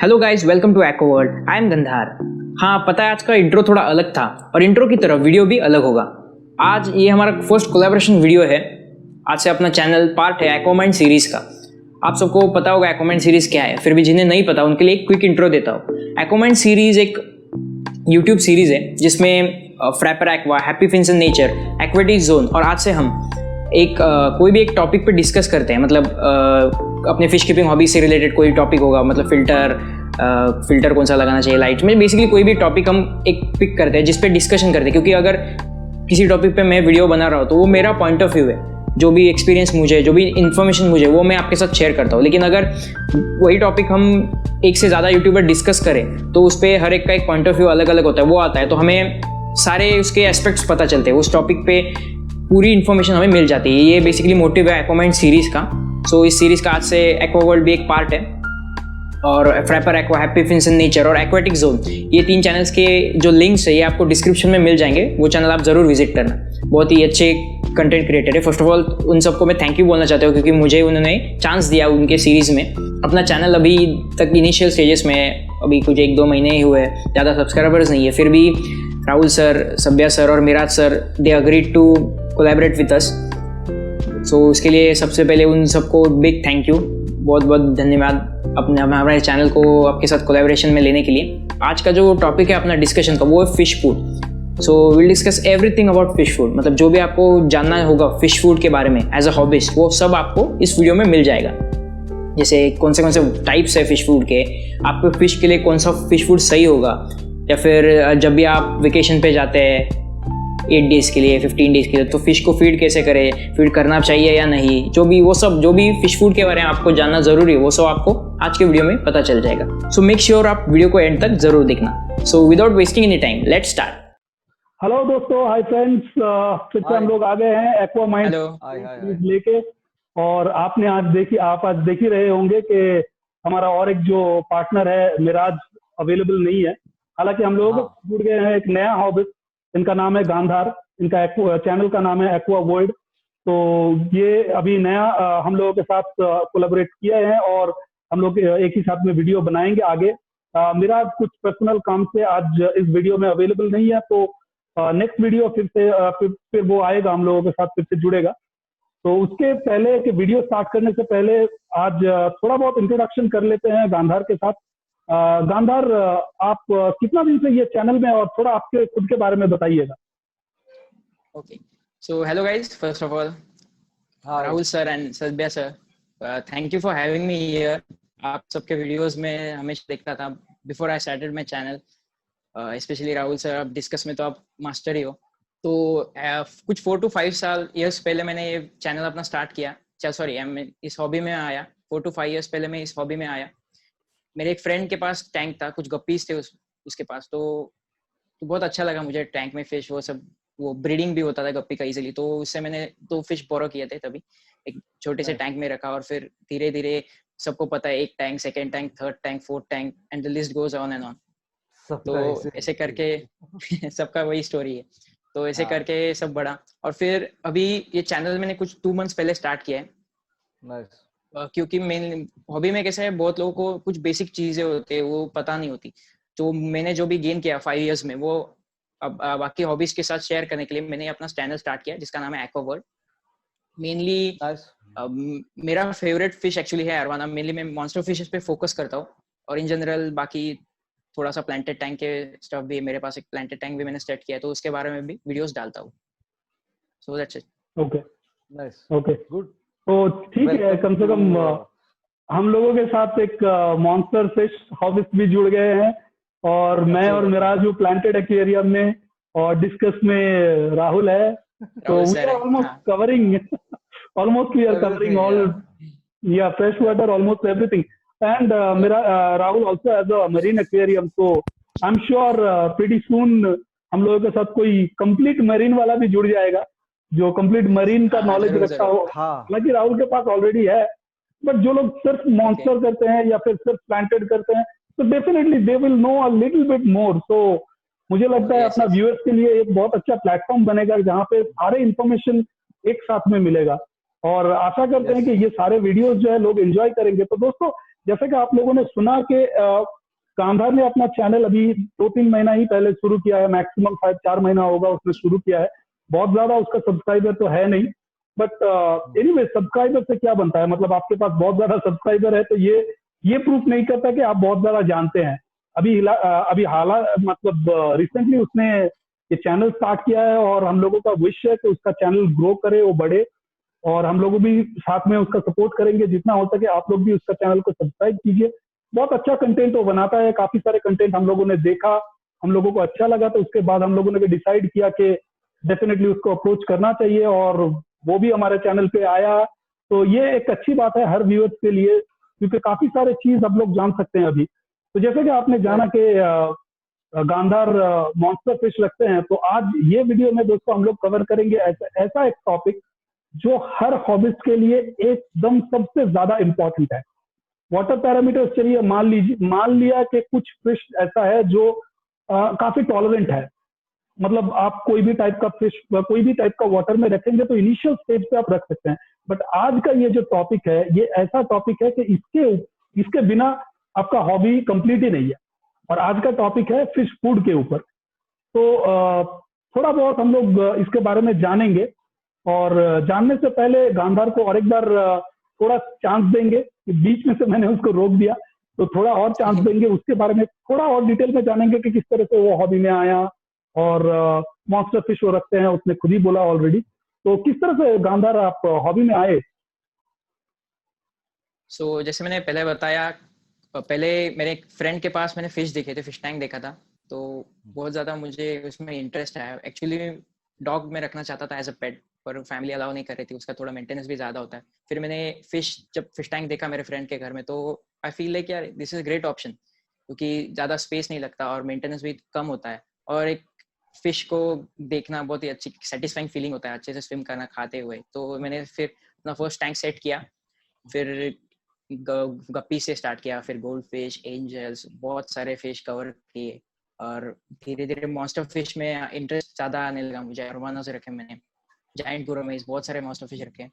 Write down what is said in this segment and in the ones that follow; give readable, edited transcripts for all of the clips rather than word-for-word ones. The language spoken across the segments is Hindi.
Hello guys, welcome to eco world. I am Gandhar. हाँ, पता है आज का इंट्रो थोड़ा अलग था और इंट्रो की तरह वीडियो भी अलग होगा। आज ये हमारा फर्स्ट कोलैबोरेशन वीडियो है। आज से अपना चैनल पार्ट है एक्वामाइंड सीरीज का। आप सबको पता होगा एक्वामाइंड सीरीज क्या है, फिर भी जिन्हें नहीं पता उनके लिए एक क्विक इंट्रो देता हूँ। एक्वामाइंड सीरीज एक यूट्यूब सीरीज है जिसमें Frapper Aqua, happy fins in nature, aquatic zone और आज से हम कोई भी एक टॉपिक पे डिस्कस करते हैं। मतलब अपने फिश कीपिंग हॉबी से रिलेटेड कोई टॉपिक होगा, मतलब फिल्टर कौन सा लगाना चाहिए लाइट में, बेसिकली कोई भी टॉपिक हम एक पिक करते हैं जिस पे डिस्कशन करते हैं। क्योंकि अगर किसी टॉपिक पे मैं वीडियो बना रहा हूँ तो वो मेरा पॉइंट ऑफ व्यू है, जो भी एक्सपीरियंस मुझे, जो भी इन्फॉर्मेशन मुझे, वो मैं आपके साथ शेयर करता हूँ। लेकिन अगर वही टॉपिक हम एक से ज़्यादा यूट्यूबर डिस्कस करें तो उस पर हर एक का एक पॉइंट ऑफ व्यू अलग अलग होता है, वो आता है, तो हमें सारे उसके एस्पेक्ट्स पता चलते हैं। उस टॉपिक पे पूरी इन्फॉर्मेशन हमें मिल जाती है। ये बेसिकली मोटिव है एक्वामाइंड सीरीज़ का। सो इस सीरीज़ का आज से एक्वा वर्ल्ड भी एक पार्ट है और Frapper Aqua, happy fins in nature और एक्वेटिक जोन, ये 3 चैनल्स के जो लिंक्स है ये आपको डिस्क्रिप्शन में मिल जाएंगे। वो चैनल आप ज़रूर विजिट करना। बहुत ही अच्छे कंटेंट क्रिएटर है। फर्स्ट ऑफ ऑल उन सबको मैं थैंक यू बोलना चाहता हूँ क्योंकि मुझे उन्होंने चांस दिया उनके सीरीज़ में। अपना चैनल अभी तक इनिशियल स्टेजेस में, अभी कुछ 1-2 महीने ही हुए, ज़्यादा सब्सक्राइबर्स नहीं है, फिर भी राहुल सर, सब्या सर और Miraj sir they agreed to collaborate with us. So उसके लिए सबसे पहले उन सबको बिग थैंक यू, बहुत बहुत धन्यवाद अपने हमारे चैनल को आपके साथ कोलैबोरेशन में लेने के लिए। आज का जो टॉपिक है अपना डिस्कशन का वो है fish food. So will discuss everything about fish food. मतलब जो भी आपको जानना होगा फिश फूड के बारे में एज अ हॉबीज, वो सब आपको इस वीडियो में मिल जाएगा। जैसे कौन से टाइप्स है फिश फूड के, आपको फिश के लिए कौन सा फिश फूड सही होगा, या फिर जब भी आप वेकेशन पे जाते हैं 8 डेज़ के लिए, 15 डेज़ के लिए, तो फिश को फीड कैसे करें, फीड करना चाहिए या नहीं, जो भी फिश फूड के बारे में आपको जानना ज़रूरी है वो सब आपको आज के वीडियो में पता चल जाएगा। सो मेक श्योर आप वीडियो को एंड तक ज़रूर देखना। So without wasting any time let's start. Hello दोस्तों, हाय फ्रेंड्स, फिर से हम लोग आ गए हैं एक्वामाइंड लेके। और आप आज देख ही रहे होंगे कि हमारा और एक जो पार्टनर है मिराज अवेलेबल नहीं है। हालांकि हम लोग जुड़ गए हैं एक नया हॉबी, इनका नाम है गांधार, इनका चैनल का नाम है एक्वा वर्ल्ड। तो ये अभी नया हम लोगों के साथ कोलैबोरेट किए हैं और हम लोग एक ही साथ में वीडियो बनाएंगे आगे। मिराज कुछ पर्सनल काम से आज इस वीडियो में अवेलेबल नहीं है, तो नेक्स्ट वीडियो फिर वो आएगा, हम लोगों के साथ फिर से जुड़ेगा। तो उसके पहले कि वीडियो स्टार्ट करने से पहले आज थोड़ा बहुत इंट्रोडक्शन कर लेते हैं गांधार के साथ। गांधार, आप कितना दिन से ये चैनल में, और थोड़ा आपके खुद के बारे में बताइएगा। Okay, so hello guys, first of all Rahul sir and Sabya sir, thank you for having me here. आप सबके वीडियोस में हमेशा देखता था before I started my channel. Specially Rahul sir, आप डिस्कस में तो आप मास्टर ही हो। तो कुछ 4 to 5 years पहले मैंने ये चैनल अपना स्टार्ट किया। इस हॉबी में आया 4 to 5 years पहले मैं इस हॉबी में आया। मेरे एक फ्रेंड के पास टैंक था, कुछ गप्पीज थे उसके पास, तो बहुत अच्छा लगा मुझे टैंक में फिश, वो ब्रीडिंग भी होता था गप्पी का इजीली। तो उससे मैंने 2 फिश बोरो किए थे, तभी एक छोटे से टैंक में रखा और फिर धीरे धीरे सबको पता है, 1 tank, 2nd tank, 3rd tank, 4th tank and the list goes on and on. तो ऐसे करके सबका वही स्टोरी है। तो ऐसे करके सब बढ़ा और फिर अभी ये चैनल मैंने कुछ 2 months पहले स्टार्ट किया है। क्योंकि मेन हॉबी में कैसा है, बहुत लोगों को कुछ बेसिक चीजें होती है वो पता नहीं होती। तो मैंने जो भी गेन किया 5 years में, वो अब बाकी हॉबीज के साथ शेयर करने के लिए मैंने अपना चैनल स्टार्ट किया जिसका नाम है एक्वा वर्ल्ड। मेनली मेरा फेवरेट फिश एक्चुअली है अरवाना। मेनली मैं मॉन्स्टर फिशेस पे फोकस करता हूँ और इन जनरल बाकी थोड़ा सा प्लांटेड टैंक के स्टफ भी, मेरे पास एक प्लांटेड टैंक भी मैंने स्टार्ट किया है, तो उसके बारे में भी वीडियोस डालता हूँ। So that's it. Okay, nice, okay, good. तो ठीक है, कम से कम हम लोगों के साथ एक मॉन्स्टर फिश हॉबिस भी जुड़ गए हैं। और मैं और मिराज हूँ प्लांटेड एक्वेरियम में, और डिस्कस में राहुल है। तो we are almost covering all fresh water, almost everything. And Rahul also has a marine aquarium, so I'm sure pretty soon हम लोगों के साथ कोई कंप्लीट मरीन वाला भी जुड़ जाएगा जो कंप्लीट मरीन का नॉलेज रखता हो। हालांकि राहुल के पास ऑलरेडी है, बट जो लोग सिर्फ मॉन्स्टर करते हैं या फिर सिर्फ प्लांटेड करते हैं, तो definitely they will know a little bit more. So मुझे लगता है अपना व्यूअर्स के लिए एक बहुत अच्छा प्लेटफॉर्म बनेगा जहाँ पे सारे इंफॉर्मेशन एक साथ में मिलेगा। और आशा करते हैं कि ये सारे वीडियोस जो है लोग एंजॉय करेंगे। तो दोस्तों, जैसे कि आप लोगों ने सुना कि गांधार ने अपना चैनल अभी 2-3 महीना ही पहले शुरू किया है, मैक्सिमम 4 महीना होगा उसने शुरू किया है। बहुत ज्यादा उसका सब्सक्राइबर तो है नहीं, बट एनीवे सब्सक्राइबर से क्या बनता है, मतलब आपके पास बहुत ज्यादा सब्सक्राइबर है तो ये प्रूफ नहीं करता कि आप बहुत ज्यादा जानते हैं। अभी मतलब रिसेंटली उसने ये चैनल स्टार्ट किया है और हम लोगों का विश है कि उसका चैनल ग्रो करे, वो बढ़े, और हम लोग भी साथ में उसका सपोर्ट करेंगे जितना हो सके। आप लोग भी उसका चैनल को सब्सक्राइब कीजिए। बहुत अच्छा कंटेंट वो बनाता है, काफी सारे कंटेंट हम लोगों ने देखा, हम लोगों को अच्छा लगा, तो उसके बाद हम लोगों ने भी डिसाइड किया कि डेफिनेटली उसको अप्रोच करना चाहिए, और वो भी हमारे चैनल पे आया। तो ये एक अच्छी बात है हर व्यूअर्स के लिए, क्योंकि काफी सारे चीज हम लोग जान सकते हैं अभी। तो जैसे कि आपने जाना कि गांधार मॉन्स्टर फिश रखते हैं, तो आज ये वीडियो में दोस्तों हम लोग कवर करेंगे ऐसा एक टॉपिक जो हर हॉबिस्ट के लिए एकदम सबसे ज्यादा इंपॉर्टेंट है। वाटर पैरामीटर्स, चलिए मान लिया कि कुछ फिश ऐसा है जो काफी टॉलरेंट है, मतलब आप कोई भी टाइप का फिश कोई भी टाइप का वाटर में रखेंगे तो इनिशियल स्टेज पे आप रख सकते हैं। बट आज का ये जो टॉपिक है, ये ऐसा टॉपिक है कि इसके बिना आपका हॉबी कंप्लीट ही नहीं है। और आज का टॉपिक है फिश फूड के ऊपर। तो थोड़ा बहुत हम लोग इसके बारे में जानेंगे, और जानने से पहले गांधार को और एक बार थोड़ा चांस देंगे, कि बीच में से मैंने उसको रोक दिया, तो थोड़ा और चांस देंगे, उसके बारे में थोड़ा और डिटेल में जानेंगे कि किस तरह से वो हॉबी में आया, और मॉन्स्टर फिश वो रखते हैं, उसने खुद ही बोला ऑलरेडी। तो किस तरह से गांधार आप हॉबी में आए? जैसे मैंने पहले बताया, पहले मेरे एक फ्रेंड के पास मैंने फिश देखे थे, फिश टैंक देखा था, तो बहुत ज़्यादा मुझे उसमें इंटरेस्ट आया। एक्चुअली डॉग में रखना चाहता था एज अ पेट, पर फैमिली अलाउ नहीं कर रही थी, उसका थोड़ा मेंटेनेंस भी ज़्यादा होता है। फिर मैंने जब फिश टैंक देखा मेरे फ्रेंड के घर में, तो आई फील लाइक यार this is a great option, क्योंकि ज़्यादा स्पेस नहीं लगता और मेंटेनेंस भी कम होता है, और एक फिश को देखना बहुत ही अच्छी सेटिस्फाइंग फीलिंग होता है, अच्छे से स्विम करना खाते हुए। तो मैंने फिर अपना फर्स्ट टैंक सेट किया, फिर गप्पी से स्टार्ट किया, फिर गोल्ड फिश, एंजल्स, बहुत सारे फिश कवर किए, और धीरे धीरे मॉन्स्टर फिश में इंटरेस्ट ज्यादा आने लगा मुझे। अरवाना से रखे मैंने, जाइंट गोरामेस, बहुत सारे मॉन्स्टर फिश रखे।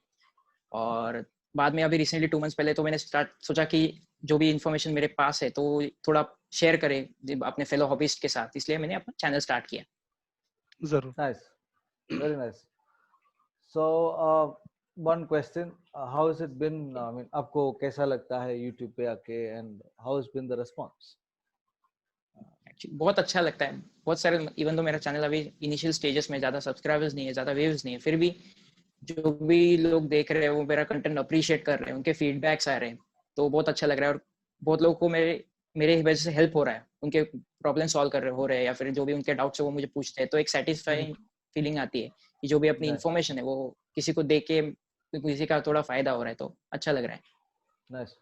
और बाद में अभी रिसेंटली 2 मंथ्स पहले तो मैंने सोचा कि जो भी इंफॉर्मेशन मेरे पास है तो थोड़ा शेयर करें अपने फेलो हॉबिस्ट के साथ, इसलिए मैंने अपना चैनल स्टार्ट किया। जरूर। Nice, very nice. So one question, how has it been, I mean आपको कैसा लगता है यूट्यूब पे आके, and how has been the response? बहुत अच्छा लगता है। बहुत सारे, इवन तो मेरा चैनल अभी इनिशियल स्टेजेस में, ज़्यादा सब्सक्राइबर्स नहीं है, ज़्यादा व्यूज नहीं है, फिर भी जो भी लोग देख रहे हैं वो मेरा कंटेंट अप्रिशिएट कर रहे हैं, उनके फीडबैक्स आ रहे हैं, तो बहुत अच्छा लग रहा है। और बहुत लोगों को मेरे वजह से हेल्प हो रहा है, उनके प्रॉब्लम सॉल्व हो रहे हैं, या फिर जो भी उनके डाउट्स है वो मुझे पूछते हैं, तो एक सेटिस्फाइंग फीलिंग आती है कि जो भी अपनी इन्फॉर्मेशन है वो किसी को देख के किसी का थोड़ा फायदा हो रहा है, तो अच्छा लग रहा है। Nice,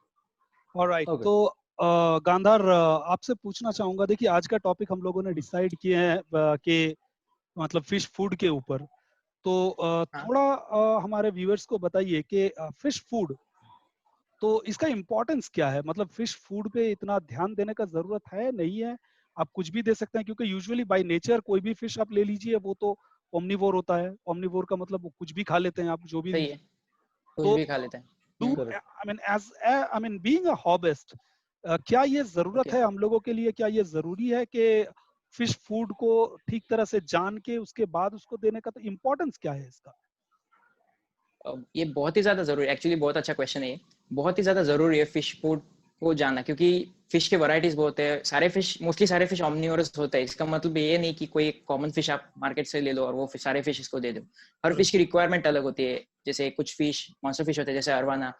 alright. तो गांधार, आपसे पूछना चाहूंगा, देखिए आज का टॉपिक हम लोगों ने डिसाइड किए हैं कि मतलब फिश फूड के ऊपर, तो थोड़ा हमारे व्यूअर्स को बताइए कि फिश फूड, तो इसका इम्पोर्टेंस क्या है? मतलब फिश फूड पे इतना ध्यान देने का जरूरत है, नहीं है? आप कुछ भी दे सकते हैं, क्योंकि यूजुअली बाय नेचर कोई भी फिश आप ले लीजिए वो तो ओमनिवोर होता है। ओमनिवोर का मतलब वो कुछ भी खा लेते हैं, आप जो भी, सही है, कुछ तो भी खा लेते हैं। I mean being a hobbyist, क्या ये जरूरत है हम लोगों के लिए, क्या ये जरूरी है कि फिश फूड को ठीक तरह से जान के उसके बाद उसको देने का? तो इम्पोर्टेंस क्या है इसका? ये बहुत ही ज्यादा जरूरी, एक्चुअली बहुत अच्छा क्वेश्चन है ये। बहुत ही ज्यादा जरूरी है फिश फूड को जानना, क्योंकि फिश के वैरायटीज बहुत है, सारे फिश, मोस्टली सारे फिश ऑमनिवोरस होते हैं। इसका मतलब ये नहीं कि कोई कॉमन फिश आप मार्केट से ले लो और वो सारे फिश इसको दे दो। हर फिश की रिक्वायरमेंट अलग होती है। जैसे कुछ फिश मॉन्स्टर फिश होते हैं, जैसे arowana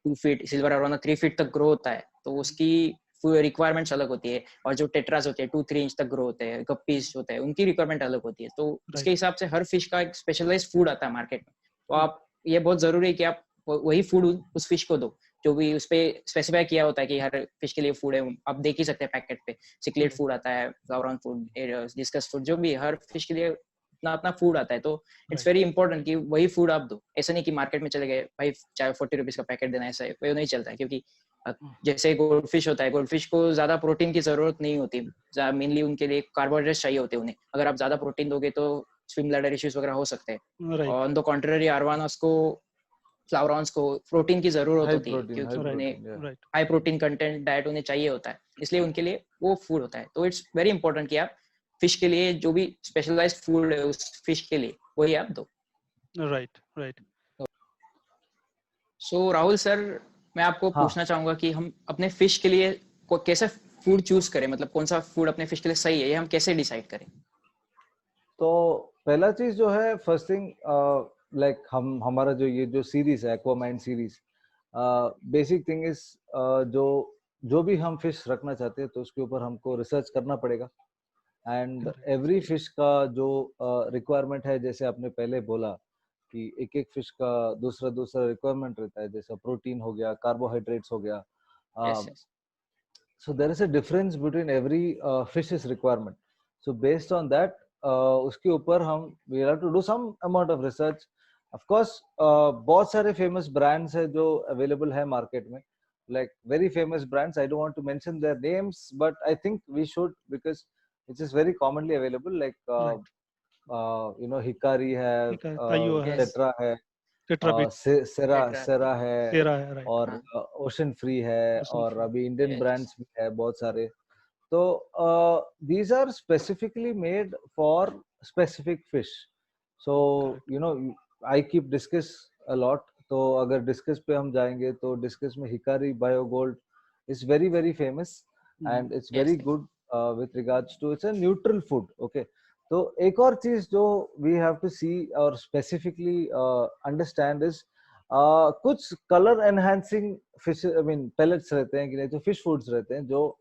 2 feet, silver arowana 3 feet तक ग्रो होता है, तो उसकी रिक्वायरमेंट्स अलग होती है। और जो टेट्रास होते हैं 2-3 इंच तक ग्रो होते हैं, गप्पीज होते हैं, उनकी रिक्वायरमेंट अलग होती है। तो उसके हिसाब से हर फिश का एक स्पेशलाइज्ड फूड आता है मार्केट में। तो आप, ये बहुत जरूरी है कि आप वही फूड उस फिश को दो जो भी उस पे स्पेसिफाई किया होता है कि हर फिश के लिए फूड है। आप देख ही सकते हैं पैकेट पे, सिक्लेट फूड आता है, फ्लावरॉन फूड, डिस्कस फूड, जो भी हर फिश के लिए अपना अपना फूड आता है। तो इट्स वेरी इंपॉर्टेंट कि वही फूड आप दो। ऐसा नहीं कि मार्केट में चले गए भाई चाहे 40 रुपीज का पैकेट देना, ऐसा वो नहीं चलता है। क्योंकि जैसे गोल्ड फिश होता है, गोल्ड फिश को ज्यादा प्रोटीन की जरूरत नहीं होती, मेनली उनके लिए कार्बोहाइड्रेट्स चाहिए होते हैं उन्हें। अगर आप ज्यादा प्रोटीन दोगे तो स्विम ब्लैडर इश्यूज वगैरह हो सकते हैं। और ऑन द कॉन्ट्ररी अरवानास को फ्लावरॉन्स को प्रोटीन की जरूरत High होती है, protein, क्योंकि high उन्हें protein, yeah. Right high protein content diet उन्हें चाहिए होता है, इसलिए उनके लिए वो फूड होता है। तो इट्स वेरी इंपॉर्टेंट कि आप फिश के लिए जो भी स्पेशलाइज्ड फूड है उस फिश के लिए वही आप दो। Right right so Rahul sir, मैं आपको हाँ पूछना चाहूंगा कि हम अपने फिश के लिए कैसे फूड चूज करें, मतलब कौन सा फूड अपने फिश के लिए सही है, ये हम कैसे डिसाइड करें? तो पहला चीज जो है, फर्स्ट थिंग, लाइक हमारा जो सीरीज है एक्वामाइंड सीरीज, बेसिक थिंग इज जो भी हम फिश रखना चाहते हैं तो उसके ऊपर हमको रिसर्च करना पड़ेगा। एंड एवरी फिश का जो रिक्वायरमेंट है, जैसे आपने पहले बोला कि एक एक फिश का दूसरा दूसरा रिक्वायरमेंट रहता है, जैसा प्रोटीन हो गया, कार्बोहाइड्रेट्स हो गया, Yes, yes. so there is a difference between every fish's requirement. So based on that, उसके ऊपर हम we have to do some amount of research. Of course, बहुत सारे famous brands है जो available है market में, like very famous brands. I don't want to mention their names, but I think we should, because it is very commonly available. Like right you know, Hikari है, ठीक है, ताइयो है, Yes. Tetra है, टेट्राबिट, सेरा Tetra, सेरा है, सेरा है, राइट, और हाँ, ओशन फ्री है, ओशन और फ्री, अभी इंडियन yes. ब्रांड्स भी है बहुत सारे। तो these are specifically made for specific fish. So correct, you know, I keep discuss a lot. तो अगर डिस्कस पे हम जाएंगे तो डिस्कस में Hikari bio gold is very very famous, and it's Yes, very yes. good with regards to it's a neutral food. Okay, तो एक और चीज जो we have to see और specifically understand is कुछ colour enhancing fish, I mean pellets रहते हैं कि नहीं, तो फिश फूड्स रहते हैं जो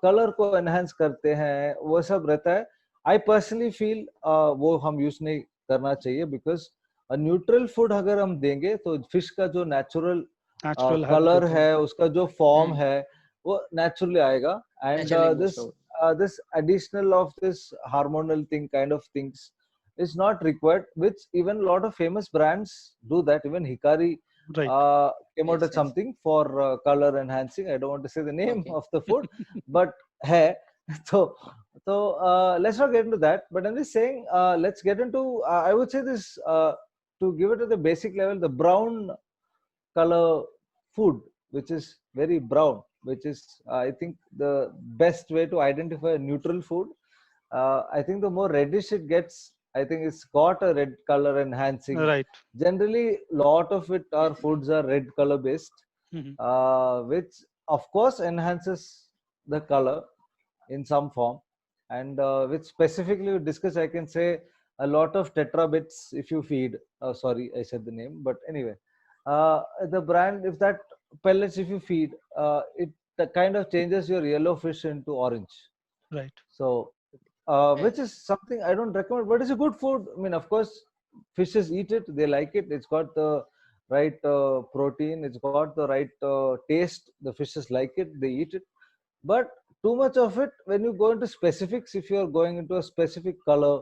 कलर को एनहांस करते हैं, वो सब रहता है। आई पर्सनली फील वो हम यूज नहीं करना चाहिए, बिकॉज न्यूट्रल फूड अगर हम देंगे तो फिश का जो नेचुरल नेचुरल कलर हैबिटेट है, उसका जो फॉर्म हम्म, है, वो नेचुरली आएगा। And naturally this boost out. this additional of this hormonal thing kind of things is not required, which even a lot of famous brands do that. Even Hikari right, came out Yes, with yes. something for color enhancing. I don't want to say the name Okay. of the food, but hey, so let's not get into that. But I'm just saying, let's get into. I would say this to give it at the basic level, the brown color food, which is very brown, which is I think the best way to identify a neutral food. I think the more reddish it gets, I think it's got a red color enhancing. Right, Generally, lot of it, our foods are red color based, which of course enhances the color in some form, and which specifically we discuss, I can say a lot of tetrabits if you feed. Sorry, I said the name, but anyway, the brand, if that pellets, if you feed, it kind of changes your yellow fish into orange. Right, So which is something I don't recommend, but it's a good food. I mean, of course, fishes eat it, they like it, it's got the right protein, it's got the right taste, the fishes like it, they eat it. But too much of it, when you go into specifics, if you are going into a specific color,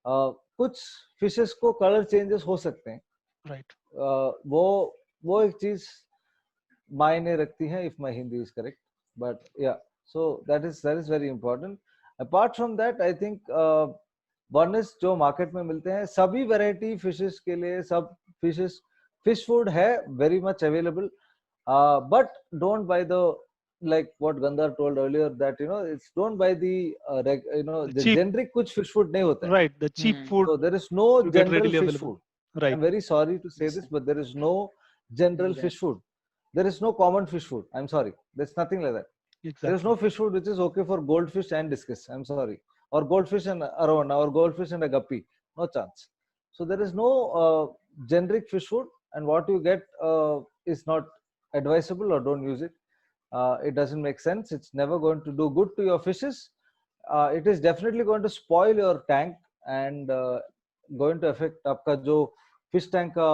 कुछ फिशेस को कलर चेंजेस हो सकते हैं, राइट, वो एक चीज मायने रखती है, if my Hindi is correct. But yeah, so that is very important. Apart from that, I think one is जो मार्केट में मिलते हैं सभी वैरायटी फिशेस के लिए, सब फिश फूड है very much available, but don't buy the, like what Gandhar told earlier, that you know, it's don't buy the the cheap, generic कुछ fish food नहीं होता है. right, the cheap food So there is no you get general readily fish available, food. right, I'm very sorry to say this, but there is no general fish food. There is no common fish food. I'm sorry. There's nothing like that. There is exactly, no fish food which is okay for goldfish and discus. I'm sorry. Or goldfish and arowana, or goldfish and a guppy. No chance. So there is no generic fish food, and what you get is not advisable, or don't use it. It doesn't make sense. It's never going to do good to your fishes. It is definitely going to spoil your tank, and going to affect आपका जो fish tank का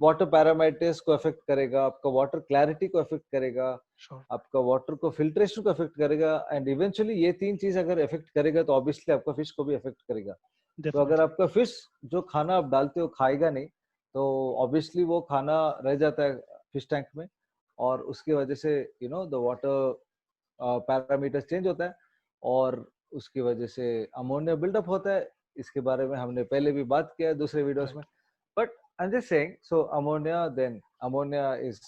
वाटर पैरामीटर्स को अफेक्ट करेगा, आपका वाटर क्लैरिटी को अफेक्ट करेगा, sure, आपका वाटर को फिल्ट्रेशन को अफेक्ट करेगा, एंड इवेंचुअली ये तीन चीज अगर अफेक्ट करेगा तो ऑब्वियसली आपका फिश को भी अफेक्ट करेगा। तो अगर definitely, आपका फिश जो खाना आप डालते हो खाएगा नहीं, तो ऑब्वियसली वो खाना रह जाता है फिश टैंक में, और उसकी वजह से you know the water parameters change होता है, और उसकी वजह से अमोनिया बिल्डअप होता है। इसके बारे में हमने पहले भी बात किया है दूसरे वीडियोस में। But I'm just saying, so ammonia is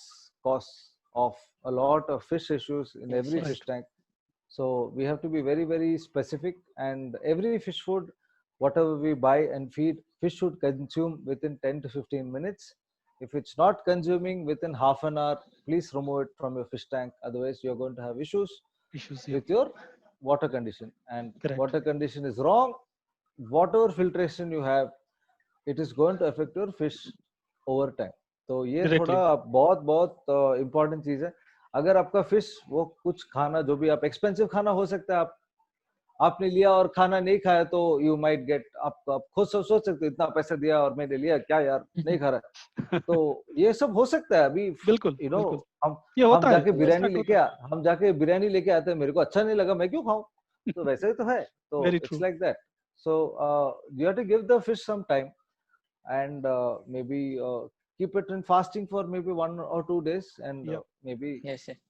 cause of a lot of fish issues in Yes, every yes. fish tank. So we have to be very, very specific, and every fish food, whatever we buy and feed, fish should consume within 10 to 15 minutes. If it's not consuming within half an hour, please remove it from your fish tank. Otherwise, you're going to have issues issues. with your water condition. And Correct. water condition is wrong. Whatever filtration you have, it is going to affect your fish over time. तो ये Directly. थोड़ा बहुत बहुत इम्पोर्टेंट चीज है. अगर आपका फिश वो कुछ खाना जो भी आप एक्सपेंसिव खाना हो सकता है, आपने लिया और खाना नहीं खाया, तो यू माइट गेट, आप खुद सोच सकते हो इतना पैसा दिया और मैंने लिया क्या यार नहीं खा रहा. तो ये सब हो सकता है. अभी बिल्कुल, यू नो ये होता हम है, जाके ऐसा हम जाके बिरयानी लेके आते हैं, मेरे को अच्छा नहीं लगा, मैं क्यों खाऊं. तो वैसे ही तो है. तो Very it's true. Like that. So you have to give the fish some time, and maybe keep it in fasting for maybe 1 or 2 days, and Yep. maybe Yes, yes.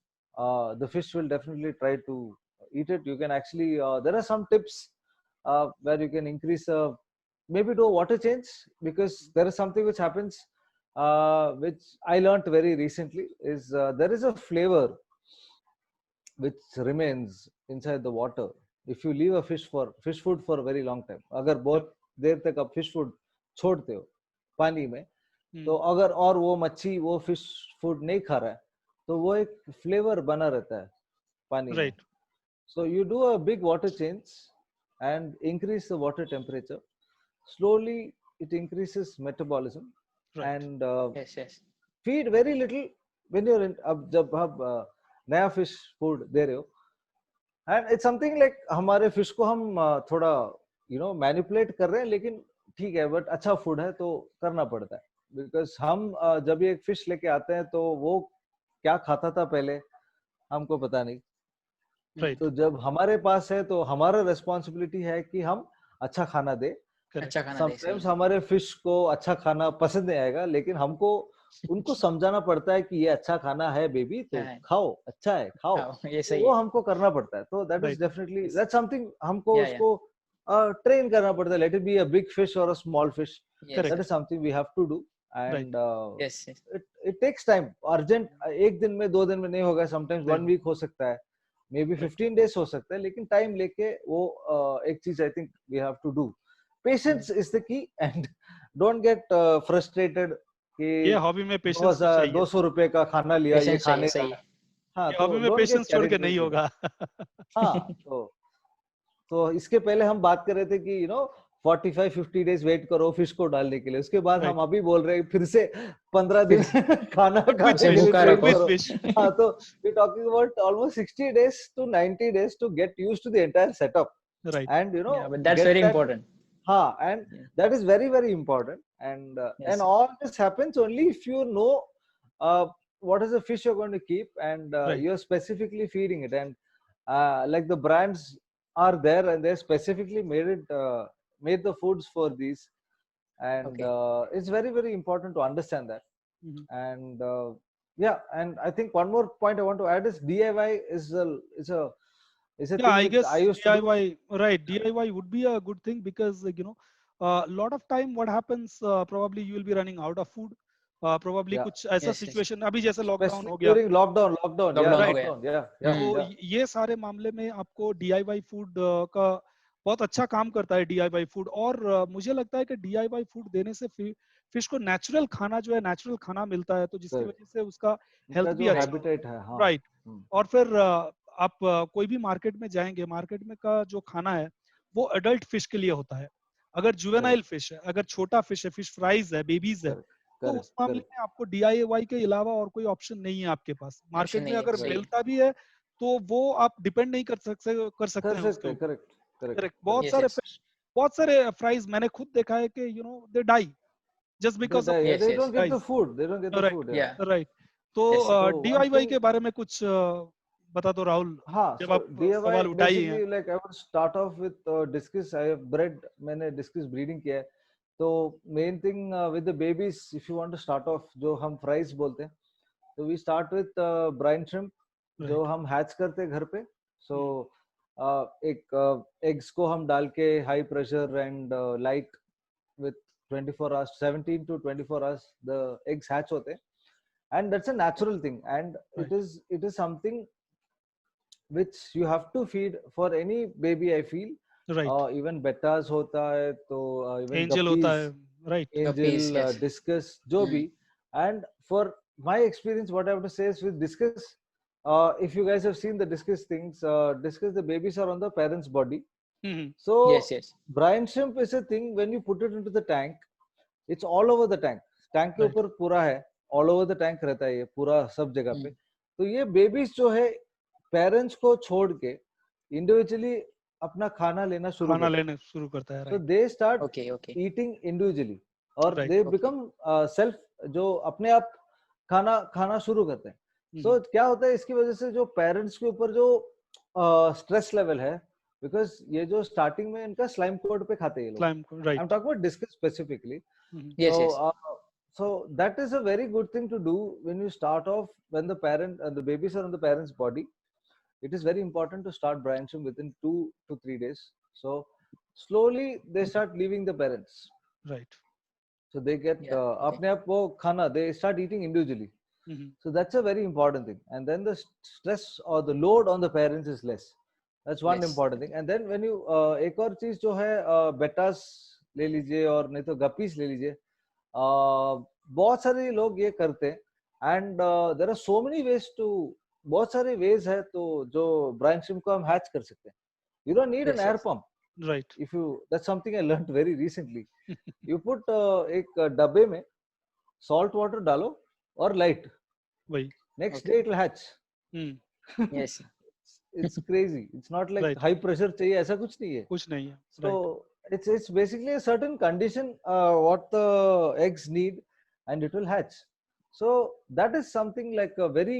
the fish will definitely try to eat it. You can actually there are some tips where you can increase maybe do a water change, because there is something which happens which I learned very recently, is there is a flavor which remains inside the water if you leave a fish food for a very long time. अगर बहुत देर तक आप fish food छोड़ते हो पानी में, तो अगर और वो मच्छी वो फिश फूड नहीं खा रहा है, तो वो एक फ्लेवर बना रहता है पानी में. So you do a big water change and increase the water temperature. Slowly it increases metabolism. Right. And Yes, yes. feed very little when you're in. अब जब आप नया फिश फूड दे रहे हो, and it's something like हमारे फिश को हम थोड़ा मैनिपुलेट कर रहे हैं, लेकिन ठीक है, बट अच्छा फूड है तो करना पड़ता है. बिकॉज हम जब एक फिश लेके आते हैं, तो वो क्या खाता था पहले हमको पता नहीं. Right. तो जब हमारे पास है, तो हमारा रेस्पॉन्सिबिलिटी है कि हम अच्छा खाना दे. अच्छा खाना दे. समटाइम्स हमारे फिश को अच्छा खाना पसंद नहीं आएगा, लेकिन हमको उनको समझाना पड़ता है कि ये अच्छा खाना है बेबी, तो खाओ, अच्छा है, खाओ. तो वो हमको करना पड़ता है. तो that is definitely that's something हमको उसको ट्रेन करना पड़ता है. Let it be a big fish और a small fish, that is something we have to do. And it takes time. Urgent एक दिन में 2 दिन में नहीं होगा. समटाइम्स 1 वीक हो सकता है, मे बी 15 डेज हो सकता है, लेकिन टाइम लेके वो एक चीज I think we have to do. Patience is the key, and don't get frustrated कि ये हॉबी में पेशेंस चाहिए. 200 रुपए का खाना लिया, ये खाने का. हाँ, तो हॉबी में पेशेंस छोड़ के नहीं होगा. हाँ, तो इसके पहले हम बात कर रहे थे कि 45-50 डेज वेट करो फिश को डालने के लिए. उसके बाद हम अभी बोल रहे हैं फिर से 15 दिन खाना खाने के लिए वेट करो. हाँ, तो we talking about almost 60 days to 90 days to get used to the entire setup. Right. And but that's very important. And that is very, very important. And and all this happens only if you know what is the fish you're going to keep, and you're specifically feeding it. And like the brands are there, and they specifically made the foods for these. And it's very, very important to understand that. And and I think one more point I want to add is DIY is a I guess DIY, right? DIY would be a good thing, because a lot of time what happens, probably you will be running out of food. Probably कुछ ऐसा situation अभी जैसे लॉकडाउन हो गया. During lockdown, तो ये सारे मामले में आपको DIY फूड का बहुत अच्छा काम करता है DIY फूड. और मुझे लगता है कि DIY फूड देने से फिश को नेचुरल खाना जो है, नेचुरल खाना मिलता है, तो जिसकी वजह से उसका हेल्थ भी अच्छा है. राइट. और फिर आप कोई भी मार्केट में जाएंगे, मार्केट में का जो खाना है वो अडल्ट फिश के लिए होता है. अगर जुवेनाइल फिश है, अगर छोटा फिश है, फिश फ्राइज है, बेबीज है, तो उस मामले में आपको DIY के अलावा और कोई ऑप्शन नहीं है आपके पास. मार्केट में अगर मिलता भी है, तो वो आप डिपेंड नहीं कर सकते हैं उसके ऊपर. करेक्ट. बहुत सारे फ्राइज मैंने खुद देखा है कि they die just because they don't get the food. Right. तो DIY के बारे में कुछ बता दो राहुल. हाँ, जब आप सवाल उठाइए हैं. like I would start off with discus. I have मैंने discus breeding किया है. तो main thing with the babies, if you want to start off, जो हम fries बोलते हैं, तो we start with brine shrimp, जो हम hatch करते हैं घर पे. So एक eggs को हम डाल के high pressure and light with 24 hours, 17 to 24 hours the eggs hatch होते हैं, and that's a natural thing, and it is something which you have to feed for any baby, I feel. Right. Even betas होता है, तो even Angel होता है, guppies, right. Guppies, angel, yes. discus, जो भी. And for my experience, what I have to say is with discus, if you guys have seen the discus things, discus, the babies are on the parents' body. So Yes, yes. brine shrimp is a thing, when you put it into the tank, it's all over the tank. Tank के ऊपर पूरा है, all over the tank रहता है ये पूरा सब जगह पे. तो ये बेबीज जो है पेरेंट्स को छोड़ के इंडिविजुअली अपना खाना लेना शुरू करता है. So they start eating individually और they become self, जो अपने आप खाना शुरू करते हैं. So क्या होता है इसकी वजह से, जो पेरेंट्स के ऊपर जो स्ट्रेस लेवल है, बिकॉज ये जो स्टार्टिंग में इनका स्लाइम कोड पे खाते हैं ये लोग. I am talking about discuss specifically. So that is a very good thing to do when you start off, when the parent and the babies are on the parent's body. It is very important to start brine shrimp within 2 to 3 days. So slowly they start leaving the parents. Right. So they get अपने आप वो खाना, they start eating individually. So that's a very important thing. And then the stress or the load on the parents is less. That's one important thing. And then when you एक और चीज जो है, बेटास ले लीजिए और नहीं तो गपीस ले लीजिए. बहुत सारे लोग ये करते हैं, and there are so many ways to, बहुत सारे वेज है तो जो ब्राइन श्रिम्प को हम हैच कर सकते हैं. You don't need an air pump. Right. If you, that's something I learned very recently. You put एक डब्बे में सॉल्ट वाटर डालो और लाइट, वही next day it will hatch. Yes. It's crazy. It's not like high pressure चाहिए, ऐसा कुछ नहीं है. कुछ नहीं है. So it's basically a certain condition what the eggs need, and it will hatch. So that is something like a very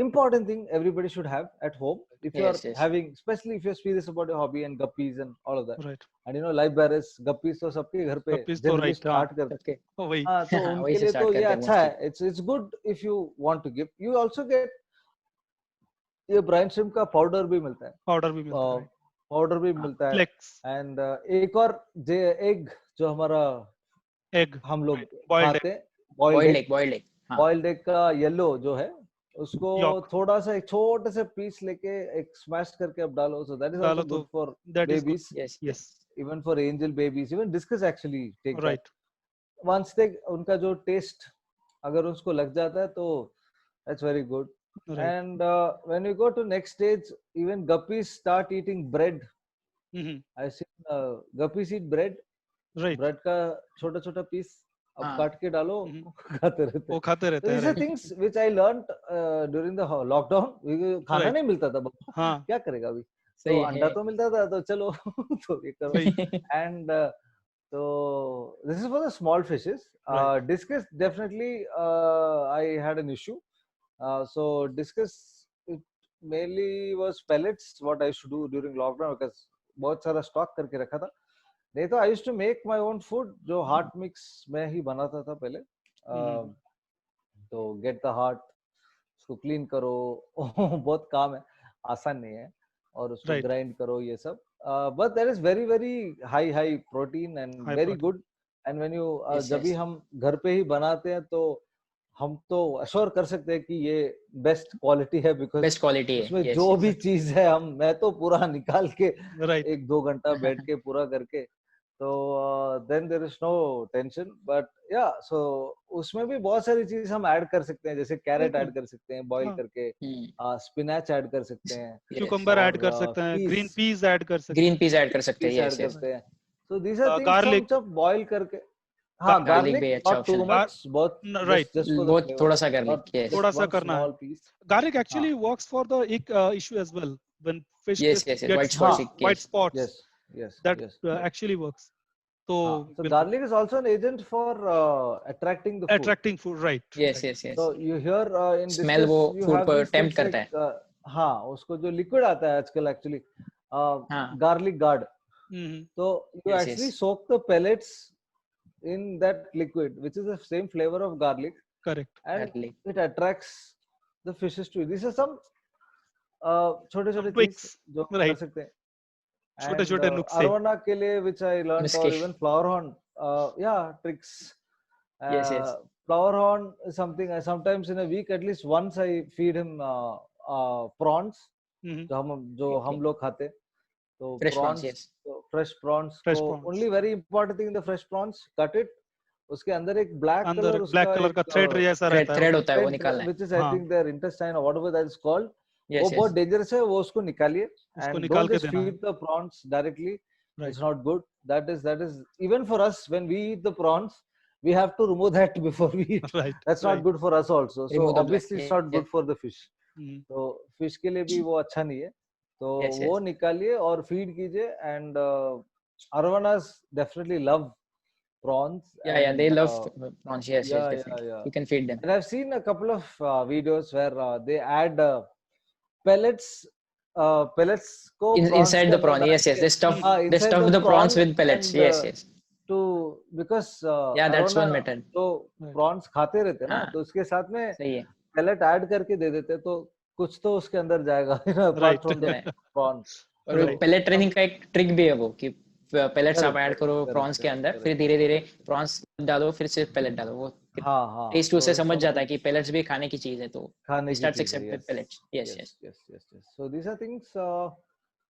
important thing everybody should have at home if you are having, especially if you're serious about your hobby and guppies and all of that. Right. And you know, live bearers, guppies तो सबके घर पे generally start करते हैं. वही. तो उनके लिए तो ये अच्छा है. It's good if you want to give. You also get ये ब्राइन श्रिम्प का पाउडर भी मिलता है. पाउडर भी मिलता है. एंड एक और एग, जो हमारा एग हम लोग खाते हैं, बॉइल्ड एग का येलो जो है, उसको थोड़ा सा एक छोटे से पीस लेके एक स्मैश करके अब डालो. So that is also good for babies. Yes, even for angel babies, even discus actually take that. Once they, उनका जो टेस्ट अगर उसको लग जाता है तो that's very good. Right. And when you go to next stage, even guppies start eating bread. I see guppies eat bread. Right. Bread का छोटा-छोटा पीस अब काट के डालो, खाते रहते हैं. वो खाते रहते हैं. These are things which I learned during the lockdown. खाना नहीं मिलता था. क्या करेगा अभी? तो अंडा तो मिलता था, तो चलो तो ये करो. And so this is for the small fishes. Discus, definitely I had an issue. So discus, it mainly was pellets what I used to do during lockdown, because बहुत सारा स्टॉक करके रखा था. नहीं तो I used to make my own food, जो हार्ट मिक्स में ही बनाता था पहले. तो get the heart, उसको क्लीन करो, बहुत काम है, आसान नहीं है, और उसको ग्राइंड करो ये सब. But there is very very high protein and very good. And when you जब भी हम घर पे ही बनाते हैं तो हम तो अश्योर कर सकते हैं कि ये बेस्ट क्वालिटी है, बिकॉज़ बेस्ट क्वालिटी है. इसमें जो भी चीज है, मैं तो पूरा निकाल के 1-2 घंटा बैठ के पूरा करके, तो then there is no tension. But yeah, so उसमें भी बहुत सारी चीज हम ऐड कर सकते हैं, जैसे कैरेट ऐड कर सकते हैं बॉईल करके, स्पिनच ऐड कर सकते हैं, क्यूकम्बर ऐड कर सकते हैं, ग्रीन पीस ऐड कर सकते हैं. सो दीस आर थिंग्स हम बॉईल करके. हाँ, गार्लिक भी अच्छा ऑप्शन है. बहुत राइट, बहुत थोड़ा सा गार्लिक, थोड़ा सा करना है. Garlic actually works for the एक issue as well, when fish gets white spots. Yes, that actually works. So garlic is also an agent for attracting the food. Attracting food, right. Yes. So you hear in smell वो food को tempt करता है. हाँ, उसको जो liquid आता है आजकल एक्चुअली, garlic guard. तो you actually soak the pellets in that liquid, which is the same flavor of garlic. Correct. And it attracts the fishes to it. These are some छोटे-छोटे things जो कर सकते हैं. छोटे-छोटे नुस्खे. Arowana के लिए, which I learned, or even flower horn tricks. Yes. Flower horn is something sometimes in a week at least once I feed him prawns. जो हम लोग खाते, तो Fresh prawns, prawns, yes. fresh prawns Fresh को prawns. only very important thing in the fresh prawns, cut it, उसके अंदर एक black अंदर color ब्लैक उसका कलर का एक थ्रेड जैसा रहता है, थ्रेड होता है, वो निकालना है. which is I think their intestine or whatever that is called, वो बहुत dangerous है, वो उसको निकालिए, उसको and निकाल don't के just देना है. feed the prawns directly. Right. It's not good. That is even for us when we eat the prawns, we have to remove that before we eat. Right. That's not good for us also. So Remove the obviously blood. it's not good for the fish. तो fish के लिए भी वो अच्छा नहीं है, तो वो निकालिए और feed कीजिए. And Arvanas definitely love prawns. Yeah, they love prawns. Yes, definitely. You can feed them. And I've seen a couple of videos where they add pellets को inside the prawn. Yes. They stuff the prawns with pellets. And, yes. तो because that's one method. तो prawns खाते रहते हैं ना, तो उसके साथ में सही है, pellet ऐड करके दे देते, तो कुछ तो उसके अंदर जाएगा, apart from the prawn. और pellet ट्रेनिंग का एक ट्रिक भी है वो, कि पेलेट्स आप ऐड करो प्रॉन्स के अंदर, फिर धीरे धीरे प्रॉन्स डालो, फिर सिर्फ पेलेट डालो, वो टेस्ट उसे समझ जाता है कि पेलेट्स भी खाने की चीज है, तो starts except with pellets. yes. So these are things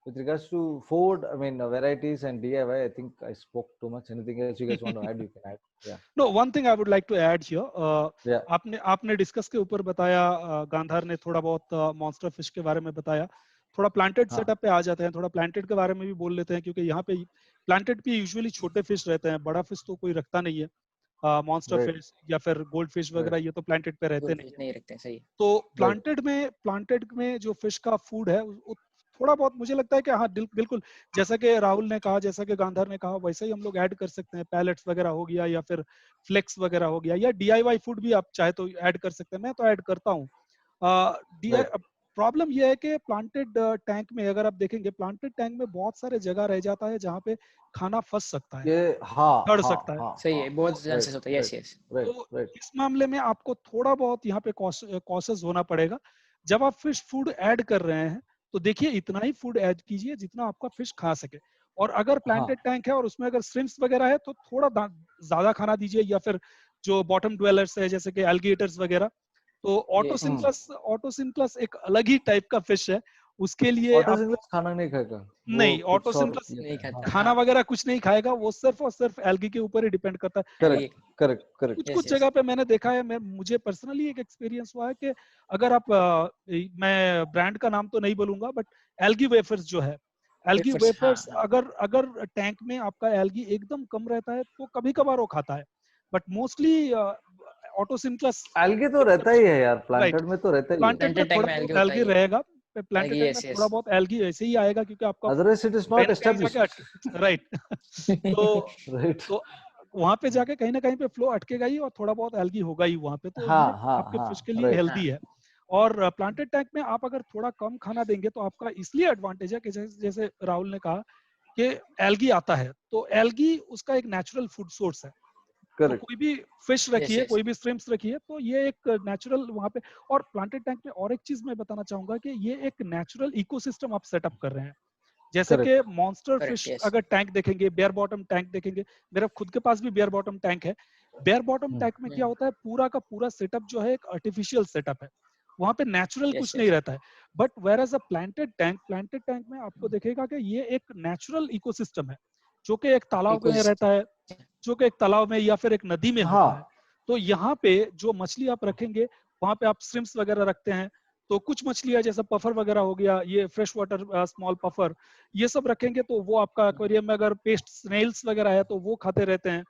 with regards to food, I mean varieties and DIY. I think I spoke too much. Anything else you guys want to add, you can add. Yeah. No, one thing I would like to add here. आपने डिस्कस के ऊपर बताया, गांधार ने थोड़ा बहुत मॉन्स्टर फिश के बारे में बताया, थोड़ा प्लांटेड सेटअप पे आ जाते हैं, थोड़ा प्लांटेड के बारे में भी बोल लेते हैं, क्योंकि यहाँ पे प्लांटेड पे यूजुअली छोटे फिश रहते हैं, बड़ा फिश तो कोई रखता नहीं है. मॉन्स्टर फिश या फिर गोल्ड फिश वगैरह ये तो प्लांटेड पे रहते नहीं रखते. सही. तो प्लांटेड में जो फिश का फूड है थोड़ा बहुत मुझे लगता है कि हाँ बिल्कुल जैसा कि राहुल ने कहा, जैसा कि गांधार ने कहा, वैसे ही हम लोग ऐड कर सकते हैं. पैलेट्स वगैरह हो गया या फिर फ्लेक्स वगैरह हो गया, या DIY फूड भी आप चाहे तो ऐड कर सकते हैं. मैं तो ऐड करता हूँ. प्रॉब्लम यह है कि प्लांटेड टैंक में अगर आप देखेंगे, प्लांटेड टैंक में बहुत सारे जगह रह जाता है जहाँ पे खाना फंस सकता है, सड़ सकता है. सही है, बहुत चांसेस होता है. यस. तो इस मामले में आपको थोड़ा बहुत यहाँ पे कॉशियस होना पड़ेगा. जब आप फिश फूड ऐड कर रहे हैं तो देखिए इतना ही फूड ऐड कीजिए जितना आपका फिश खा सके. और अगर प्लांटेड टैंक है और उसमें अगर श्रिम्प्स वगैरह है तो थोड़ा ज्यादा खाना दीजिए, या फिर जो बॉटम ड्वेलर्स है जैसे कि एल्गेटर्स वगैरह, तो ऑटोसिनक्लस एक अलग ही टाइप का फिश है. उसके लिए ऑटोसिनक्लस खाना नहीं खाएगा. नहीं, ऑटोसिनक्लस नहीं खाता, खाना वगैरह कुछ नहीं खाएगा, वो सिर्फ और सिर्फ एल्गी के ऊपर ही डिपेंड करता है. करेक्ट. कुछ जगह पे मैंने देखा है, मुझे पर्सनली एक एक्सपीरियंस हुआ है कि अगर आप मैं ब्रांड का नाम तो नहीं बोलूंगा, बट एल्गी वेफर्स जो है, एल्गी वेफर्स अगर टैंक में आपका एल्गी एकदम कम रहता है तो कभी कभार वो खाता है, बट मोस्टली ऑटोसिनक्लस एल्गी तो रहता ही है यार, प्लांटेड में तो रहता ही है. प्लांटेड में एल्गी रहेगा, प्लांटेड में थोड़ा बहुत एल्गी ऐसे ही आएगा क्योंकि आपका otherwise it is not established. Right. तो वहां पे जाके कहीं ना कहीं पे फ्लो अटकेगा ही और थोड़ा बहुत एल्गी होगा ही वहां पे, तो आपके फिश के लिए हेल्दी है. और प्लांटेड टैंक में आप अगर थोड़ा कम खाना देंगे तो आपका इसलिए एडवांटेज है कि जैसे राहुल ने कहा कि एल्गी आता है, तो एल्गी उसका एक नेचुरल फूड सोर्स है. तो कोई भी फिश रखिए, कोई भी श्रिम्प्स रखिए, तो ये एक नेचुरल वहां पे. और प्लांटेड टैंक में और एक चीज मैं बताना चाहूंगा कि ये एक नेचुरल इकोसिस्टम आप सेटअप कर रहे हैं. जैसे कि मॉन्स्टर फिश अगर टैंक देखेंगे, बेयर बॉटम टैंक देखेंगे, मेरा खुद के पास भी बेयर बॉटम टैंक है. बेयर बॉटम टैंक में क्या होता है, पूरा का पूरा सेटअप जो है एक आर्टिफिशियल सेटअप है, वहां पे नेचुरल कुछ नहीं रहता है. But whereas a planted tank में आपको देखेगा कि ये एक नेचुरल इकोसिस्टम है, जो कि एक तालाब में रहता है, जो कि एक तालाब में या फिर एक नदी में होता है. तो यहाँ पे जो मछली आप रखेंगे, वहां पे आप श्रिम्प्स वगैरह रखते हैं, तो कुछ मछलियां जैसे पफर वगैरह हो गया, ये फ्रेश वाटर स्मॉल पफर, ये सब रखेंगे तो वो आपका एक्वेरियम में अगर पेस्ट स्नेल्स वगैरह है तो वो खाते रहते हैं.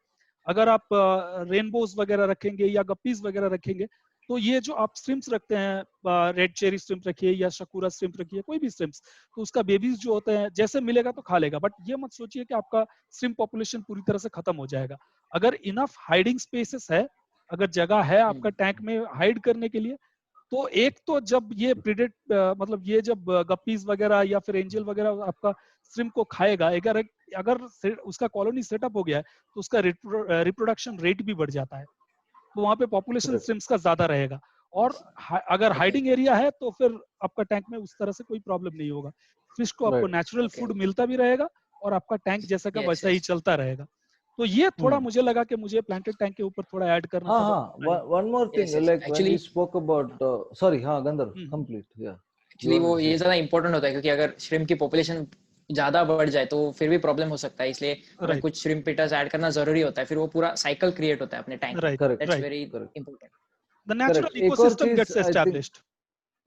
अगर आप रेनबोज वगैरह रखेंगे या गप्पीज वगैरह रखेंगे, तो ये जो आप श्रिम्प्स रखते हैं, रेड चेरी श्रिम्प रखिए या शकुरा श्रिम्प रखिए, कोई भी श्रिम्प्स, तो उसका बेबीज जो होते हैं जैसे मिलेगा तो खा लेगा. बट ये मत सोचिए कि आपका श्रिम्प पॉपुलेशन पूरी तरह से खत्म हो जाएगा. अगर इनफ हाइडिंग स्पेसेस है, अगर जगह है आपका टैंक में हाइड करने के लिए, तो एक तो जब ये मतलब ये जब गप्पीज वगैरह या फिर एंजल वगैरह आपका श्रिम्प को खाएगा, अगर उसका कॉलोनी सेटअप हो गया है तो उसका रिप्रोडक्शन रेट भी बढ़ जाता है, तो वहां पे पॉपुलेशन श्रिम्प्स का ज्यादा रहेगा. और अगर हाइडिंग एरिया है तो फिर आपका टैंक में उस तरह से कोई प्रॉब्लम नहीं होगा. फिश को आपको नेचुरल फूड मिलता भी रहेगा और आपका टैंक जैसा का वैसा ही चलता रहेगा. तो ये थोड़ा मुझे लगा कि मुझे प्लांटेड टैंक के ऊपर थोड़ा ऐड करना था। हाँ, one more thing, like when we spoke about, sorry, हाँ गंधर्व, complete, yeah. एक्चुअली वो ये ज्यादा इंपॉर्टेंट होता है क्योंकि अगर श्रिम्प की पॉपुलेशन ज्यादा बढ़ जाए तो फिर भी प्रॉब्लम हो सकता है, इसलिए हमें कुछ श्रिम्प पीटर्स ऐड करना जरूरी होता है, फिर वो पूरा साइकिल क्रिएट होता है अपने टैंक में। That's very important. The natural ecosystem gets established.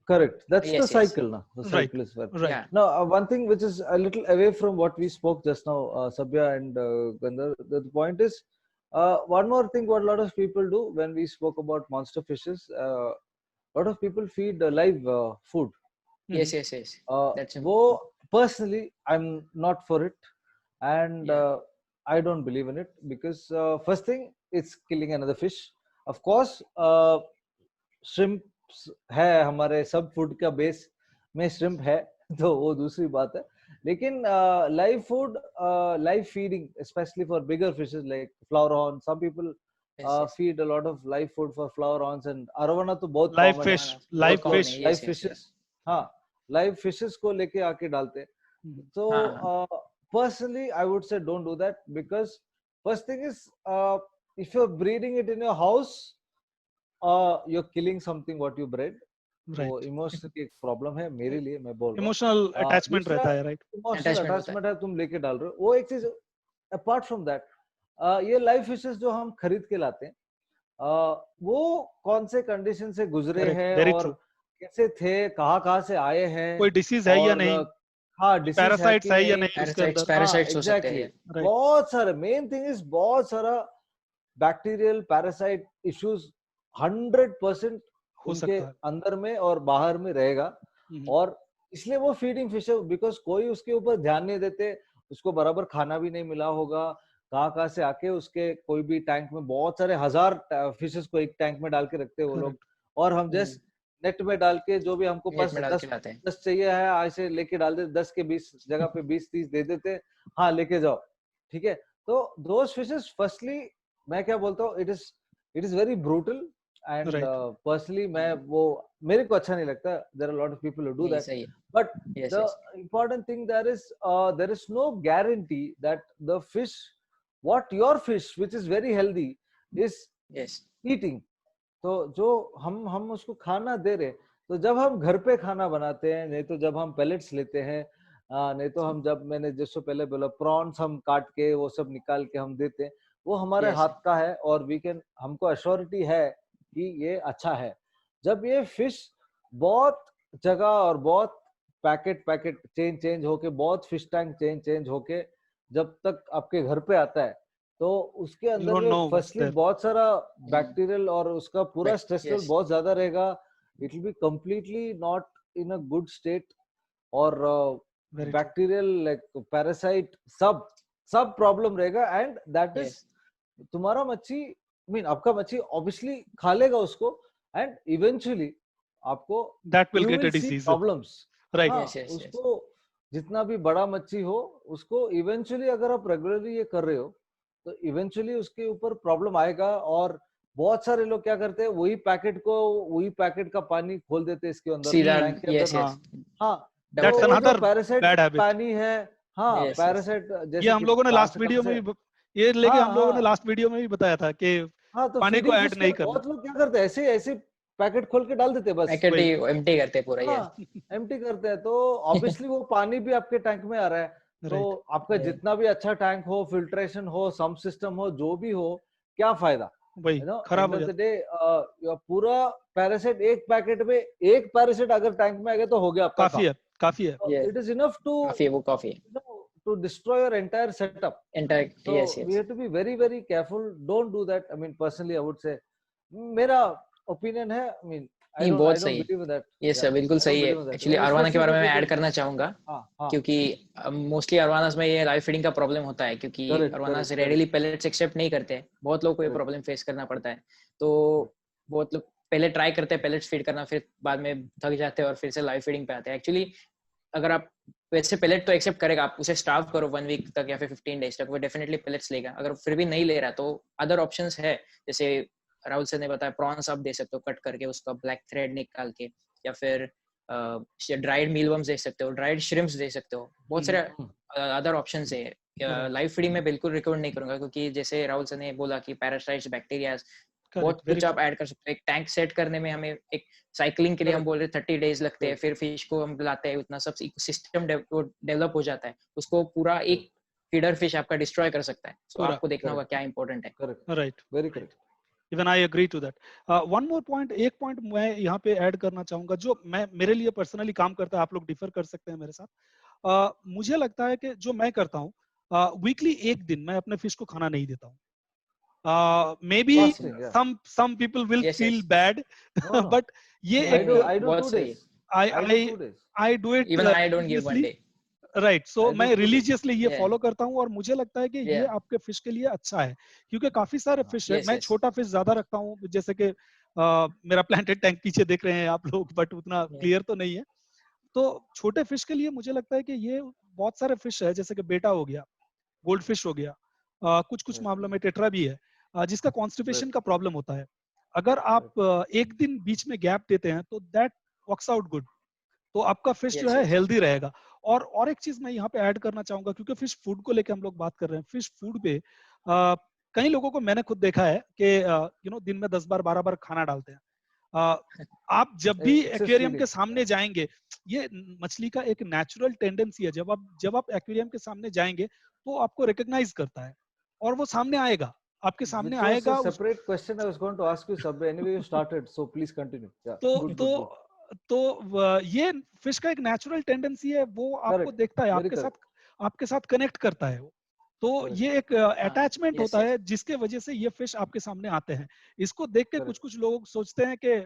Correct. That's the Yes, yes. cycle now. The cycle is where. Right. Yeah. Now, one thing which is a little away from what we spoke just now, Sabya and Gandhar, the point is, one more thing what a lot of people do when we spoke about monster fishes, a lot of people feed live food. Yes, yes, yes. That's Wo, personally, I'm not for it. And I don't believe in it because first thing, it's killing another fish. Of course, shrimp है हमारे सब फूड का बेस में श्रिम्प है, तो वो दूसरी बात है, लेकिन live food, live feeding specially for bigger fishes like flowerhorn, some people feed a lot of live food for flowerhorns and arowana तो बहुत लाइव फिशेस, हाँ लाइव फिशेस को लेके आके डालते हैं, तो personally I would say don't do that because first thing is if you're breeding it in your house, you're killing something what you bred. वो इमोशनल की एक प्रॉब्लम है मेरे लिए, मैं बोल रहा हूँ इमोशनल अटैचमेंट रहता है, राइट? इमोशनल अटैचमेंट है, तुम लेके डाल रहे हो, वो एक चीज। अपार्ट फ्रॉम दैट, ये लाइव फिशेस जो हम खरीद के लाते हैं, वो कौन से कंडीशन से गुजरे हैं और कैसे थे, कहाँ से आए हैं, कोई डिसीज है या नहीं, हाँ पैरासाइट्स है या नहीं उसके अंदर, पैरासाइट्स हो सकते हैं, बहुत सारे, मेन थिंग इज बहुत सारा बैक्टीरियल पैरासाइट इश्यूज 100% उनके अंदर में और बाहर में रहेगा, और इसलिए वो फीडिंग फिश है बिकॉज कोई उसके ऊपर ध्यान नहीं देते, उसको बराबर खाना भी नहीं मिला होगा, कहाँ से आके उसके कोई भी टैंक में बहुत सारे 1000 फिशेस को एक टैंक में डाल के रखते हैं वो लोग, और हम जस्ट नेट में डाल के जो भी हमको पास 10 चाहिए है ऐसे लेके डाल देते, 10 के 20 जगह पे 20-30 दे देते, हाँ लेके जाओ, ठीक है। तो दोस फिशेस फर्स्टली मैं क्या बोलता हूँ, it is very brutal and personally मैं वो मेरे को अच्छा नहीं लगता, there are a lot of people who do that, but the important thing there is no guarantee that the fish, what your fish which is very healthy is eating, तो जो हम उसको खाना दे रहे, तो जब हम घर पे खाना बनाते हैं, नहीं तो जब हम पेलेट्स लेते हैं, नहीं तो हम जब मैंने जैसे पहले बोला प्रॉन्स हम काट के वो सब निकाल के हम देते हैं, वो हमारे हाथ का है और वी कैन, हमको अश्योरिटी है कि ये अच्छा है। जब ये फिश बहुत जगह और बहुत पैकेट चेंज होके, बहुत फिश टैंक चेंज होके जब तक आपके घर पे आता है, तो उसके अंदर में फर्स्टली बहुत सारा बैक्टीरियल और उसका पूरा स्ट्रेस लेवल बहुत ज्यादा रहेगा, it will be completely not in a good state, और बैक्टीरियल लाइक पैरासाइट सब प्रॉब्लम रहेगा, एंड दैट इज तुम्हारा मच्छी, आपका मच्छी ऑब्वियसली खा लेगा उसको, एंड इवेंचुअली आपको that will get a disease problems, right? उसको जितना भी बड़ा मच्छी हो, उसको इवेंचुअली अगर आप रेगुलरली ये कर रहे हो, तो इवेंचुअली उसके ऊपर प्रॉब्लम आएगा। और बहुत सारे लोग क्या करते हैं, वही पैकेट का पानी खोल देते हैं इसके अंदर, हाँ पैरासाइट पानी है, हाँ पैरासाइट, जैसे हम लोगों ने लास्ट वीडियो में ये लेके हम लोगों ने लास्ट वीडियो में भी बताया था कि तो पानी को ऐड नहीं करना। बहुत लोग क्या करते हैं, ऐसे पैकेट खोल के डाल देते हैं, बस पैकेट ही एम्प्टी करते हैं पूरा, एम्प्टी करते हैं, तो ऑब्वियसली वो पानी भी आपके टैंक में आ रहा है, तो आपका जितना भी अच्छा टैंक हो, फिल्ट्रेशन हो, सम सिस्टम हो, जो भी हो, क्या फायदा, खराब हो जाता है। पूरा पैरासाइट एक पैकेट में, एक पैरासाइट अगर टैंक में आ गया तो हो गया आपका, काफी है, it is enough to to destroy your entire setup. So we have to be very very careful, don't do that. Personally I would say, मेरा opinion है, I don't believe in that. Yes sir, बिल्कुल सही है। एक्चुअली अरवाना के बारे में मैं ऐड करना चाहूंगा, क्योंकि मोस्टली अरवानास में ये लाइव फीडिंग का प्रॉब्लम होता है, क्योंकि अरवानास रेडिली पेलेट्स एक्सेप्ट नहीं करते हैं, बहुत लोगों को ये प्रॉब्लम फेस करना पड़ता है, तो बहुत लोग पहले ट्राई करते हैं पेलेट्स फीड करना, फिर बाद में थक जाते हैं और फिर से लाइव फीडिंग पे आते हैं। एक्चुअली अगर आप वैसे पेलेट तो एक्सेप्ट करेगा, आप उसे स्टार्व करो 1 वीक तक या फिर 15 डेज तक, वो डेफिनेटली पेलेट्स लेगा। अगर फिर भी नहीं ले रहा तो अदर ऑप्शंस है, जैसे राहुल सर ने बताया, प्रॉन्स आप दे सकते हो कट करके, उसका ब्लैक थ्रेड निकाल के, या फिर ड्राइड मीलवर्म्स दे सकते हो, ड्राइड श्रिम्प्स दे सकते हो, बहुत सारे अदर ऑप्शंस है लाइव फीडिंग में बिल्कुल रिकमेंड नहीं करूंगा, क्योंकि जैसे राहुल सर ने बोला कि पैरासाइट्स, बैक्टीरिया, बहुत कुछ आप ऐड कर सकते हो। एक टैंक सेट करने में हमें एक साइक्लिंग के लिए हम बोल रहे 30 डेज लगते हैं, फिर फिश को हम लाते हैं, उतना सब सिस्टम डेवलप हो जाता है, उसको पूरा एक फीडर फिश आपका डिस्ट्रॉय कर सकता है। तो आपको देखना होगा क्या इंपॉर्टेंट है। Right, very correct. Even I agree to that. One more point, एक पॉइंट मैं यहाँ पे ऐड करना चाहूंगा जो मेरे लिए पर्सनली काम करता है, आप लोग डिफर कर सकते हैं मेरे साथ। मुझे लगता है कि जो मैं करता हूँ, वीकली एक दिन मैं अपने फिश को खाना नहीं देता हूँ। Maybe some people will feel bad, but ये I do 2 days. I do it even I don't give 1 day. Right. सो मैं रिलीजियसली ये फॉलो करता हूँ, और मुझे लगता है कि ये आपके फिश के लिए अच्छा है, क्योंकि काफी सारे फिश है। मैं छोटा फिश ज्यादा रखता हूँ, जैसे कि मेरा प्लांटेड टैंक पीछे देख रहे हैं आप लोग, बट उतना क्लियर तो नहीं है। तो छोटे फिश के लिए मुझे लगता है कि ये बहुत सारे फिश है, जैसे कि बेटा हो गया, गोल्ड फिश हो गया, कुछ मामलों में टेट्रा भी है, जिसका कॉन्स्टिपेशन का प्रॉब्लम होता है। अगर आप एक दिन बीच में गैप देते हैं तो दैट वर्क्स आउट गुड, तो आपका फिश जो है हेल्दी रहेगा। और एक चीज मैं यहाँ पे ऐड करना चाहूंगा, क्योंकि फिश फूड को लेके हम लोग बात कर रहे हैं। फिश फूड पे कई लोगों को मैंने खुद देखा है कि दिन में 10 बार 12 बार खाना डालते हैं। आप जब भी एक्वेरियम के सामने जाएंगे, ये मछली का एक नेचुरल टेंडेंसी है, जब आप एक्वेरियम के सामने जाएंगे तो आपको रिकॉग्नाइज करता है और वो सामने आएगा, आपके सामने आएगा। Separate question I was going to ask you सब, anyway you started, so please continue. तो ये फिश का एक नेचुरल टेंडेंसी है, वो आपको देखता है, आपके साथ कनेक्ट करता है वो। तो ये एक अटैचमेंट होता है, जिसके वजह से ये फिश आपके सामने आते हैं। इसको देख के कुछ लोग सोचते हैं कि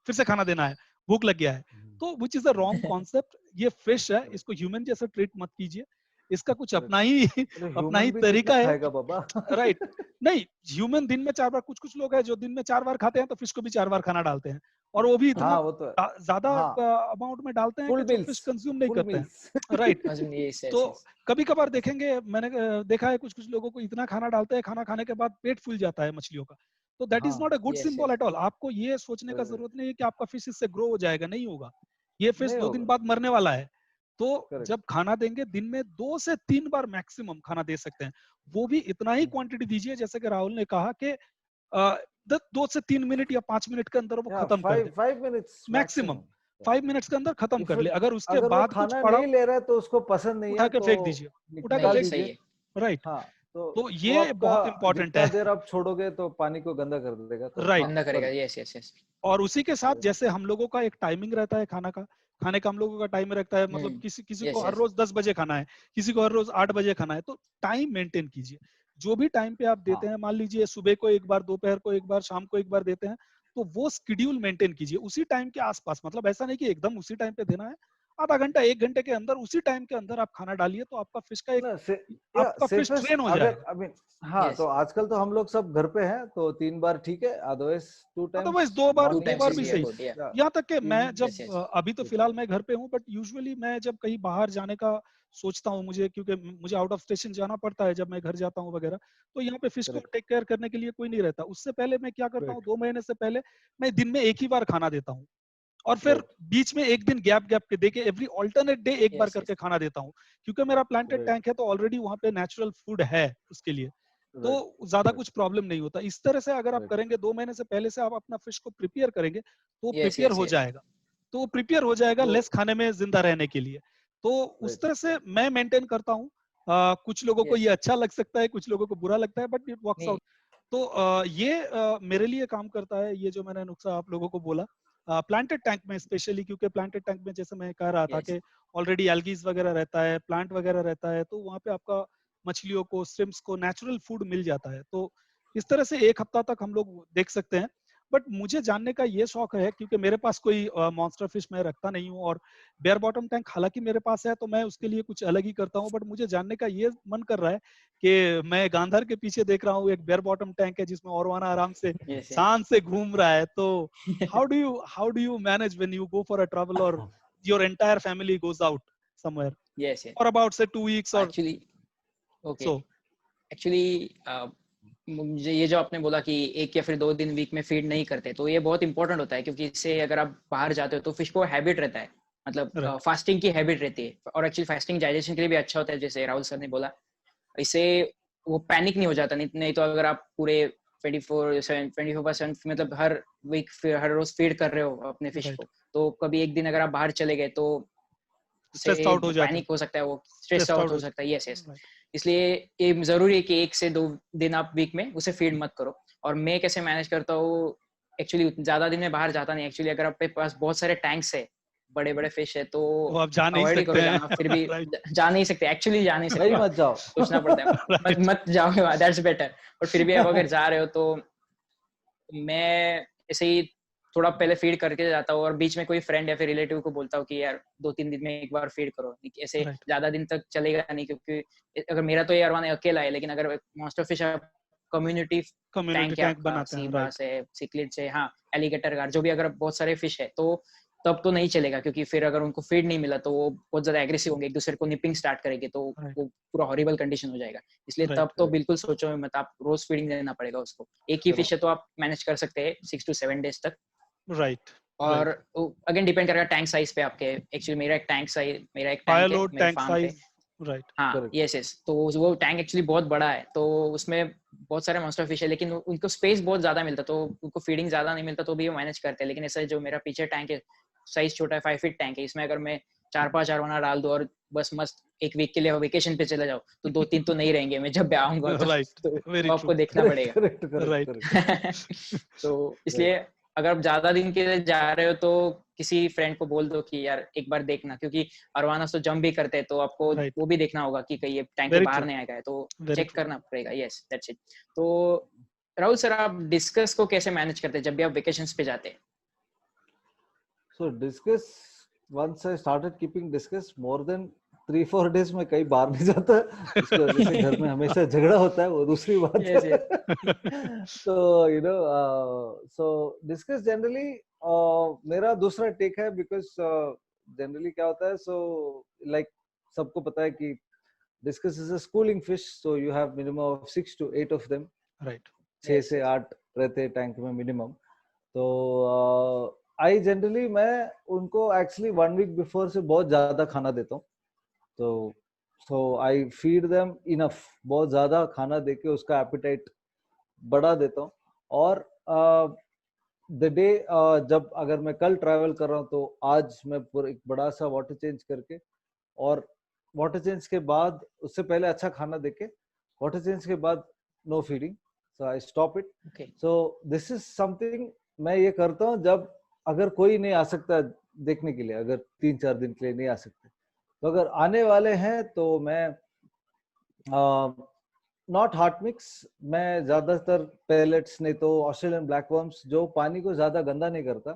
फिर से खाना देना है, भूख लग गया है, तो which is the wrong concept. ये फिश है, इसको ह्यूमन जैसा ट्रीट मत कीजिए, इसका कुछ अपना ही तरीका है। राइट, नहीं, ह्यूमन दिन में 4 बार, कुछ लोग हैं जो दिन में 4 बार खाते हैं, तो फिश को भी 4 बार खाना डालते हैं, और वो भी इतना ज्यादा अमाउंट में डालते हैं कि फिश कंज्यूम नहीं करते हैं। राइट, तो कभी कभार देखेंगे, मैंने देखा है कुछ लोगों को इतना खाना डालते हैं, खाना खाने के बाद पेट फूल जाता है मछलियों का। तो that is not a good symbol at all. आपको ये सोचने का जरूरत नहीं है कि आपका फिश इससे ग्रो हो जाएगा, नहीं होगा। ये फिश 2 दिन बाद मरने वाला है। तो जब खाना देंगे, दिन में 2 से 3 बार मैक्सिमम खाना दे सकते हैं, वो भी इतना ही क्वांटिटी दीजिए, जैसे कि राहुल ने कहा कि 2 से 3 मिनट या 5 मिनट के अंदर वो खत्म कर दे, 5 मिनट्स मैक्सिमम 5 मिनट्स के अंदर खत्म कर ले। अगर उसके अगर बाद कुछ खाना पड़ा नहीं ले रहा है तो उसको पसंद नहीं है, उठा के फेंक दीजिए, उठा के फेंक दीजिए। राइट, तो ये बहुत इंपॉर्टेंट है। देर आप छोड़ोगे तो पानी को गंदा कर देगा, तो गंदा करेगा। यस। और उसी के साथ जैसे हम लोगों का एक टाइमिंग रहता है, खाने का हम लोगों का टाइम रहता है, मतलब किसी को हर रोज 10 बजे खाना है, किसी को हर रोज 8 बजे खाना है, तो टाइम मेंटेन कीजिए। जो भी टाइम पे आप देते हैं, मान लीजिए सुबह को एक बार, दोपहर को एक बार, शाम को एक बार देते हैं, तो वो शेड्यूल मेंटेन कीजिए उसी टाइम के आसपास। मतलब ऐसा नहीं कि एकदम उसी टाइम पे देना है, आधा घंटा 1 घंटे के अंदर, उसी टाइम के अंदर आप खाना डालिए, तो आपका फिश का आपका फिश ट्रेन हो जाएगा। तो आजकल तो हम लोग सब घर पे हैं, तो 3 बार ठीक है, अदरवाइज 2 बार भी सही। यहाँ तक कि मैं जब अभी तो फिलहाल मैं घर पे हूँ, बट यूजुअली मैं जब कहीं बाहर जाने का सोचता हूँ, क्योंकि मुझे आउट ऑफ स्टेशन जाना पड़ता है जब मैं घर जाता हूँ वगैरह, तो यहाँ पे फिश को टेक केयर करने के लिए कोई नहीं रहता। उससे पहले मैं क्या करता हूँ, 2 महीने से पहले मैं दिन में एक ही बार खाना देता हूँ, और फिर बीच में एक दिन गैप के देके एवरी ऑल्टरनेट डे एक बार करके खाना देता हूँ, क्योंकि मेरा प्लांटेड टैंक है, तो ऑलरेडी वहाँ पे नेचुरल फूड है उसके लिए, तो ज्यादा कुछ प्रॉब्लम नहीं होता। इस तरह से अगर आप करेंगे, 2 महीने से पहले से आप अपना फिश को प्रिपेयर करेंगे, तो प्रिपेयर हो जाएगा, तो प्रिपेयर हो जाएगा लेस खाने में जिंदा रहने के लिए। तो उस तरह से मैं मेंटेन करता हूँ। कुछ लोगों को ये अच्छा लग सकता है, कुछ लोगों को बुरा लगता है, बट इट वर्क्स आउट। तो ये मेरे लिए काम करता है, ये जो मैंने नुस्खा आप लोगों को बोला, प्लांटेड टैंक में स्पेशली, क्योंकि प्लांटेड टैंक में जैसे मैं कह रहा था कि ऑलरेडी एल्गीज वगैरह रहता है, प्लांट वगैरह रहता है, तो वहाँ पे आपका मछलियों को, श्रिम्प्स को नेचुरल फूड मिल जाता है। तो इस तरह से 1 हफ्ता तक हम लोग देख सकते हैं। बट मुझे जानने का ये शौक है, क्योंकि मेरे पास कोई मॉन्स्टर फिश मैं रखता नहीं हूँ, और बेयर बॉटम टैंक हालांकि मेरे पास है, तो मैं उसके लिए कुछ अलग ही करता हूँ। बट मुझे जानने का ये मन कर रहा है कि मैं गांधार के पीछे देख रहा हूँ एक बेयर बॉटम टैंक है, जिसमें औरवाना आराम से शान से घूम रहा है। तो how do you manage when you go for a travel और your entire family goes out somewhere for about say 2 weeks और एक्चुअली मुझे ये जो आपने बोला कि 1 या फिर 2 दिन वीक में फीड नहीं करते, तो ये बहुत इंपॉर्टेंट होता है, क्योंकि इससे अगर आप बाहर जाते हो तो फिश को हैबिट रहता है, मतलब फास्टिंग की हैबिट रहती है, और एक्चुअली फास्टिंग डाइजेशन के लिए भी अच्छा होता है, जैसे राहुल सर ने बोला। इससे वो पैनिक नहीं हो जाता। नहीं तो अगर आप पूरे 24/7 मतलब हर वीक हर रोज फीड कर रहे हो अपने फिश Right. को, तो कभी एक दिन अगर आप बाहर चले गए तो स्ट्रेस्ड आउट हो जाते पैनिक हैं, हो सकता है, वो स्ट्रेस स्ट्रेस्ड आउट आउट हो हो सकता है। Yes yes. जाते हैं। इसलिए ये जरूरी है कि 1 से 2 दिन आप वीक में उसे फीड मत करो। और मैं कैसे मैनेज करता हूँ, एक्चुअली ज्यादा दिन में बाहर जाता नहीं। एक्चुअली अगर आपके पास बहुत सारे टैंक्स है, बड़े बड़े फिश है, तो वो आप जा नहीं अवॉइड ही सकते करो हैं। जाना। फिर भी राइट, जा नहीं सकते, एक्चुअली जा नहीं सकते, नहीं मत जाओ। सोचना पड़ता है। मत राइट, मत जाओ, दैट्स बेटर। और फिर भी आप अगर जा रहे हो तो मैं ऐसे ही थोड़ा पहले फीड करके जाता हूँ, और बीच में कोई फ्रेंड या फिर रिलेटिव को बोलता हूँ कि यार 2-3 दिन में एक बार फीड करो। ऐसे राइट। ज्यादा दिन तक चलेगा नहीं, क्योंकि अगर मेरा तो ये अरमान अकेला है, लेकिन अगर monster fish community community tank है टैंक आपका, बनाते सी हैं, राइट, बास है, सिक्लिड्स है, हाँ, एलिगेटर गार्ड, जो भी अगर बहुत सारे फिश है, तो तब तो नहीं चलेगा। क्योंकि फिर अगर उनको फीड नहीं मिला तो वो बहुत ज्यादा एग्रेसिव होंगे, एक दूसरे को निपिंग स्टार्ट करेंगे, तो राइट, वो पूरा हॉरिबल कंडीशन हो जाएगा। इसलिए राइट, तब तो बिल्कुल सोचो मत, आप रोज फीडिंग देना पड़ेगा उसको। एक ही फिश है तो आप मैनेज कर सकते हैं 6 to 7 days तक। राइट, और राइट। अगेन डिपेंड करेगा टैंक साइज पे आपके। एक्चुअली मेरा एक फायर टैंक है लोड, मेरे टैंक फार्म पे। साइज, राइट, हाँ, करेक्ट। Yes yes. तो वो टैंक एक्चुअली बहुत बड़ा है, तो उसमें बहुत सारे मॉन्स्टर फिश है, लेकिन उनको स्पेस बहुत ज्यादा मिलता, तो उनको फीडिंग ज्यादा नहीं मिलता, तो भी वो मैनेज करते हैं। लेकिन ऐसा जो मेरा पीछे टैंक है, साइज छोटा है, 5 फीट टैंक है, इसमें अगर मैं 4-5 अरवाना डाल दूं और बस मस्त एक वीक के लिए वेकेशन पे चले जाओ, तो 2-3 तो नहीं रहेंगे मैं जब भी आऊंगा, राइट, वेरी तो ट्रू, आपको देखना करेक्ट पड़ेगा। Correct correct right. करेक्ट। तो इसलिए अगर आप ज्यादा दिन के लिए जा रहे हो तो किसी फ्रेंड को बोल दो कि यार एक बार देखना, क्योंकि अरवानास तो जंप भी करते हैं, तो आपको राइट, वो भी देखना होगा कि कहीं ये टैंक के वेरी बाहर ट्रू, नहीं आएगा, तो वेरी चेक ट्रू। करना पड़ेगा। Yes, that's it. तो राहुल सर, आप डिस्कस को कैसे मैनेज करते हैं जब भी आप वेकेशंस पे जाते हैं? So discuss, once I started keeping discuss, more than 3-4 days में कहीं बाहर नहीं जाता। इसकी वजह से घर में हमेशा झगड़ा होता है, वो दूसरी बात Yes, है। yes. So you know, so discuss generally मेरा दूसरा टेक है, because generally क्या होता है, so like सबको पता है कि discuss is a schooling fish, so you have minimum of 6 to 8 of them. Right, 6 Yes, से yes. 8 रहते टैंक में मिनिमम। तो आई जनरली मैं उनको एक्चुअली 1 week बिफोर से बहुत ज्यादा खाना देता हूँ। तो सो आई फीड देम इनफ, बहुत ज्यादा खाना देके उसका एपिटाइट बढ़ा देता हूँ। और द डे जब अगर मैं कल ट्रैवल कर रहा हूँ, तो आज मैं पूरा एक बड़ा सा वाटर चेंज करके, और वाटर चेंज के बाद, उससे पहले अच्छा खाना देके, वाटर चेंज के बाद no feeding, so I stop it. Okay. So this is something मैं ये करता हूँ जब अगर कोई नहीं आ सकता देखने के लिए, अगर 3-4 दिन के लिए नहीं आ सकते, तो अगर आने वाले हैं तो मैं नॉट हॉट मिक्स, मैं ज्यादातर पेलेट्स, नहीं तो ऑस्ट्रेलियन ब्लैक वर्म्स, जो पानी को ज्यादा गंदा नहीं करता,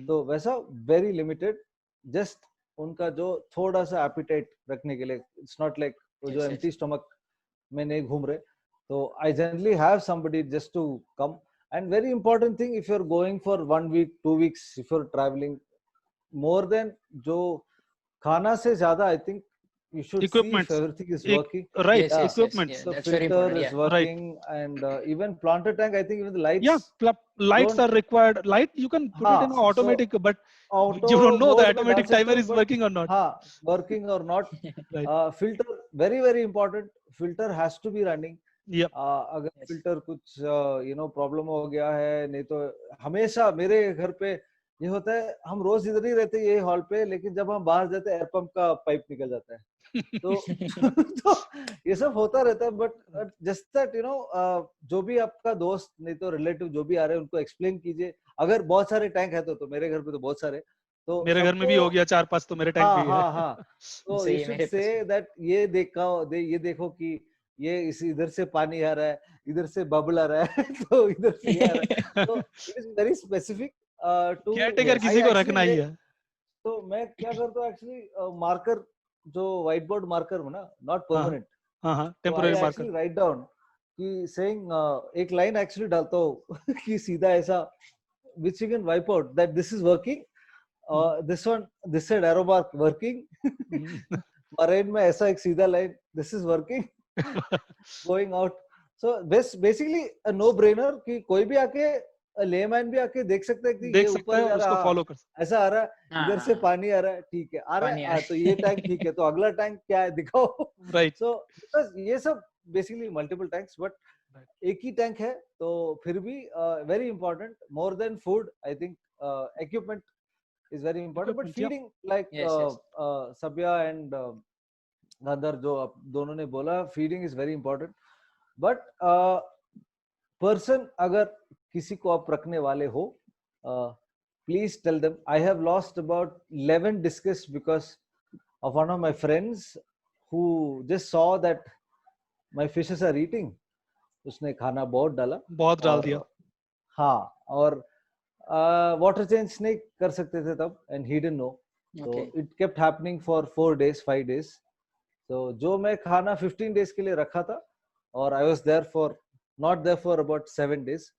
तो वैसा वेरी लिमिटेड, जस्ट उनका जो थोड़ा सा एपिटाइट रखने के लिए। इट्स नॉट लाइक वो जो Yes, एम्प्टी yes. स्टमक में नहीं घूम रहे। तो I generally have somebody just to come. And very important thing, if you are going for 1 week 2 weeks, if you are travelling more then, जो खाना से ज्यादा I think you should see if equipments, everything is working. Right, Yes, yes, yes. Equipments, Yeah, The that's very filter important. is Yeah. working, and even planter tank, I think even the lights Yeah, lights don't, are required. Light you can put it in हाँ, so automatic, but auto you don't know the mode में डाल automatic सकते timer हो, is but working or not. हाँ, working or not. Right. Filter very very important, filter has to be running. Yep. अगर Yes. फिल्टर कुछ प्रॉब्लम हो गया है, नहीं तो हमेशा मेरे घर पे ये होता है, हम रोज इधर ही रहते हैं ये हॉल पे, लेकिन जब हम बाहर जाते हैं एयर पंप का पाइप निकल जाता है। तो तो ये सब होता रहता है। बट जस्ट दैट जो भी आपका दोस्त, नहीं तो रिलेटिव जो भी आ रहे हैं, उनको एक्सप्लेन कीजिए। अगर बहुत सारे टैंक है तो मेरे घर पे तो बहुत सारे, तो मेरे घर में भी हो गया 4-5, तो मेरे टैंक हाँ भी है। हाँ हाँ, तो सही यू है, शुड मेरे पास से भी। दैट ये देखो कि ये इधर से पानी आ रहा है, इधर से बबल आ रहा है, तो इधर से ये आ रहा है। तो it is very specific to caretaker I किसी को रखना एक्चुअली। ही है। तो मैं क्या करता हूँ एक्चुअली, मार्कर, जो व्हाइट बोर्ड मार्कर हो ना, नॉट हाँ परमानेंट, हाँ, तो I temporary actually marker. Write down कि सेइंग, एक लाइन एक्चुअली डालता हूँ कि सीधा ऐसा, which you can wipe out, that this is working, this said arrow mark working, marine में ऐसा एक सीधा line, this is working, going out. So basically a no brainer कि कोई भी आके लेमैन भी आके देख सकता है कि देख ये सकता ऊपर है जा और उसको रहा, फॉलो कर सकता ऐसा आ रहा है, हाँ, इधर से हाँ, पानी आ रहा है, ठीक है, आ रहा पानी है, आ रहा तो ये टैंक ठीक है, तो अगला टैंक क्या है दिखाओ। है। राइट सो बिकॉज ये सब बेसिकली मल्टीपल टैंक्स, बट एक ही टैंक है तो फिर भी very important, more than food I think equipment is very important, but equipment या feeding like yes, yes, Sabya and Gandhar जो आप दोनों ने बोला, feeding is very important, but person अगर किसी को आप रखने वाले हो, please tell them. I have lost about 11 discus because of one of my friends who just saw that my fishes are eating. उसने खाना बहुत डाला, बहुत डाल दिया। हाँ, और वाटर चेंज नहीं कर सकते थे तब, and he didn't know, so it kept happening for 4 days 5 days. So जो मैं खाना 15 days के लिए रखा था, और I was there for not there for about 7 days,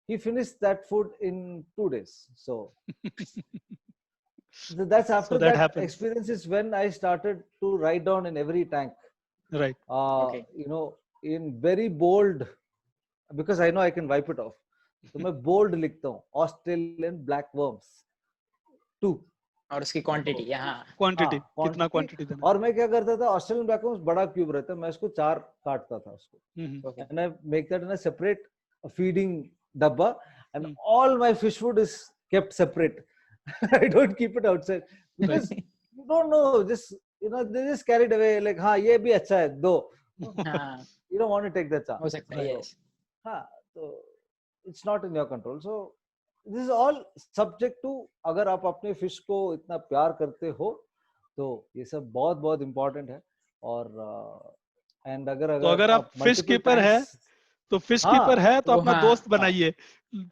he finished that food in 2 days. So that's after So that that happens. experience is when I started to write down in every tank, right you know, in very bold, because I know I can wipe it off. तो मैं बोल्ड लिखता हूँ, ऑस्ट्रेलियन ब्लैक वर्म्स 2, और उसकी क्वांटिटी, हाँ, क्वांटिटी कितना क्वांटिटी देना। और मैं क्या करता था, ऑस्ट्रेलियन ब्लैक वर्म्स बड़ा क्यूब रहता है, मैं उसको 4 काटता था उसको, and I make that in a separate feeding डब्बा, and all my fish food is kept separate. I don't keep it outside because you don't know, just you know, they just carried away like, हाँ ये भी अच्छा है दो, हाँ, you don't want to take that chance. हो सकता है, yes, हाँ, तो it's not in your control. So this is all subject to, अगर आप अपने फिश को इतना प्यार करते हो तो ये सब बहुत बहुत इम्पोर्टेंट है. और एंड अगर आप फिश कीपर है तो फिश कीपर है तो अपना दोस्त बनाइए,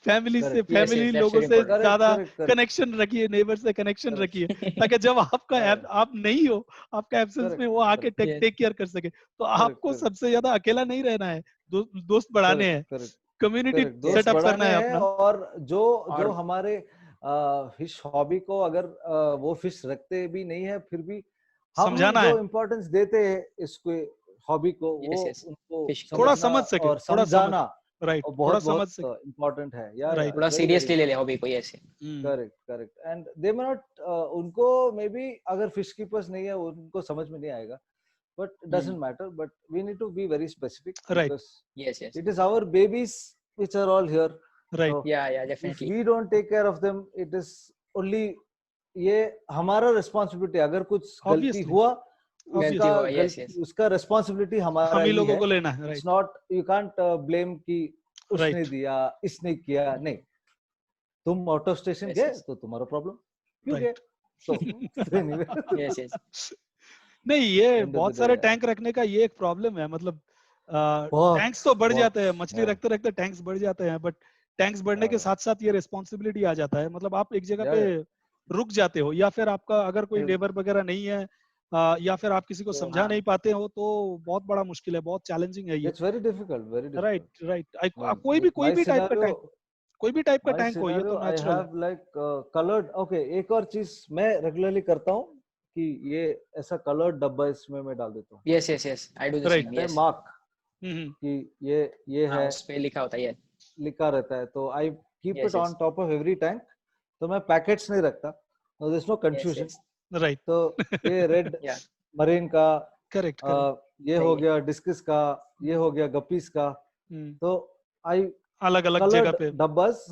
फैमिली से, फैमिली लोगों से ज्यादा कनेक्शन रखिए, नेबर से कनेक्शन रखिए, ताकि जब आपका आप नहीं हो, आपका एब्सेंस में वो आके टेक केयर कर सके. तो आपको सबसे ज्यादा अकेला नहीं रहना है, दोस्त बढ़ाने हैं, कम्युनिटी सेटअप करना है अपना. और जो हमारे फिश हॉबी को अगर वो फिश रखते भी नहीं है, फिर भी हम जो इम्पोर्टेंस देते हैं इसको हॉबी को, वो उनको थोड़ा समझ सके, और समझाना, राइट, थोड़ा समझ सके, इम्पोर्टेंट है यार, थोड़ा सीरियसली ले ले हॉबी को ऐसे. Correct. And they may not, उनको मे बी अगर फिश कीपर्स नहीं है उनको समझ में नहीं आएगा, but it doesn't matter, but we need to be very specific, right, because yes, it is our babies which are all here, right, so yeah, definitely, if we don't take care of them, it is only ये हमारा रिस्पांसिबिलिटी. अगर कुछ गलती हुआ, उसका रिस्पांसिबिलिटी हमारा ही लोगों को लेना है. It's not, you can't blame कि उसने दिया, इसने किया, नहीं. तुम आउट ऑफ स्टेशन गए तो तुम्हारा प्रॉब्लम, क्यों गए? So yes. नहीं, ये बहुत सारे टैंक रखने का ये एक प्रॉब्लम है, मतलब टैंक्स तो बढ़ जाते हैं, मछली रखते रखते टैंक्स बढ़ जाते हैं, बट टैंक्स बढ़ने के साथ साथ ये रिस्पॉन्सिबिलिटी आ जाता है. मतलब आप एक जगह पे रुक जाते हो, या फिर आपका अगर कोई नेबर वगैरह नहीं है, या फिर आप किसी को समझा नहीं पाते हो, तो बहुत बड़ा मुश्किल है, बहुत चैलेंजिंग है ये. It's very difficult. राइट. कोई भी टाइप का टैंक, कोई भी टाइप का टैंक हो, ये तो नेचुरल है. I have like colored. Okay, एक और चीज मैं रेगुलरली करता हूँ कि ये ऐसा कलर्ड डब्बा इसमें मैं डाल देता हूँ. yes, I do the same. Yes. Mark कि ये है, उस पे लिखा होता है, लिखा रहता है, तो I keep it on top of every tank. तो मैं पैकेट्स नहीं रखता, there is no confusion. Right. तो ये रेड मरीन का, करेक्ट, ये हो गया डिस्कस का, ये हो गया गप्पीज का, तो आई अलग-अलग जगह पे डब्बास,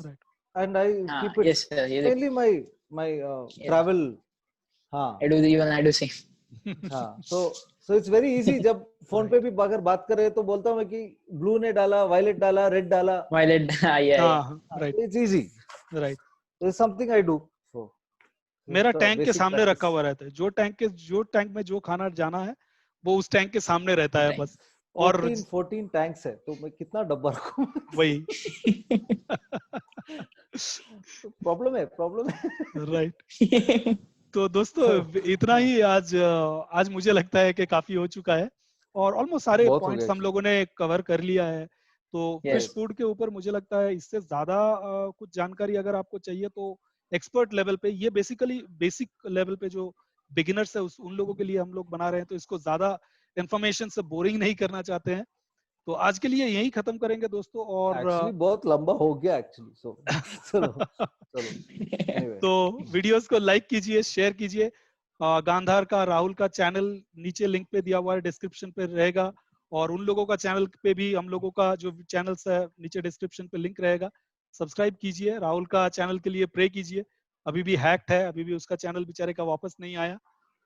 and I keep it mainly my travel. हाँ, I do same. हाँ, so it's very easy. जब फोन पे भी अगर बात कर रहे हैं तो बोलता हूँ मैं कि ब्लू ने डाला, वायलेट डाला, रेड डाला, right, it's easy, right. It's something I do. So मेरा टैंक के सामने रखा हुआ रहता है, जो टैंक में जो खाना जाना है वो उस टैंक के सामने रहता है बस. और 14 टैंक्स है, तो मैं कितना डब्बा रखूं? वही प्रॉब्लम है. राइट. तो दोस्तों इतना ही आज मुझे लगता है कि काफी हो चुका है, और ऑलमोस्ट सारे पॉइंट्स हम लोगों ने कवर कर लिया है. तो फिश फूड के ऊपर मुझे लगता है इससे ज्यादा कुछ जानकारी अगर आपको चाहिए तो एक्सपर्ट लेवल पे, ये बेसिकली बेसिक लेवल पे जो बिगिनर्स है उन लोगों के लिए हम लोग बना रहे हैं, तो इसको ज्यादा इंफॉर्मेशन से बोरिंग नहीं करना चाहते हैं. तो आज के लिए यही खत्म करेंगे दोस्तों। और एक्चुअली बहुत लंबा हो गया एक्चुअली, सो चलो anyway. तो वीडियोस को लाइक कीजिए, शेयर कीजिए। गांधार का, राहुल का चैनल नीचे लिंक पे दिया हुआ है, डिस्क्रिप्शन पे रहेगा। और उन लोगों का चैनल पे भी, हम लोगों का जो चैनल्स है नीचे डिस्क्रिप्शन पे लिंक रहेगा। सब्सक्राइब कीजिए, राहुल का चैनल के लिए प्रे कीजिए। अभी भी हैक्ड है, अभी भी उसका चैनल बेचारे का वापस नहीं आया,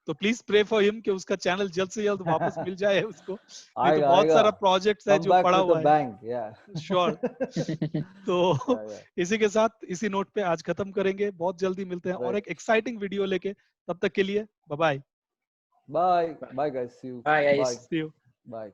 तो प्लीज प्रे फॉर हिम कि उसका चैनल जल्द से जल्द वापस मिल जाए उसको। नहीं तो बहुत सारा प्रोजेक्ट्स है जो पड़ा हुआ है। श्योर। तो इसी के साथ, इसी नोट पे आज खत्म करेंगे। बहुत जल्दी मिलते हैं और एक एक्साइटिंग वीडियो लेके। तब तक के लिए bye bye. Bye bye guys, see you. Bye guys. See you. Bye.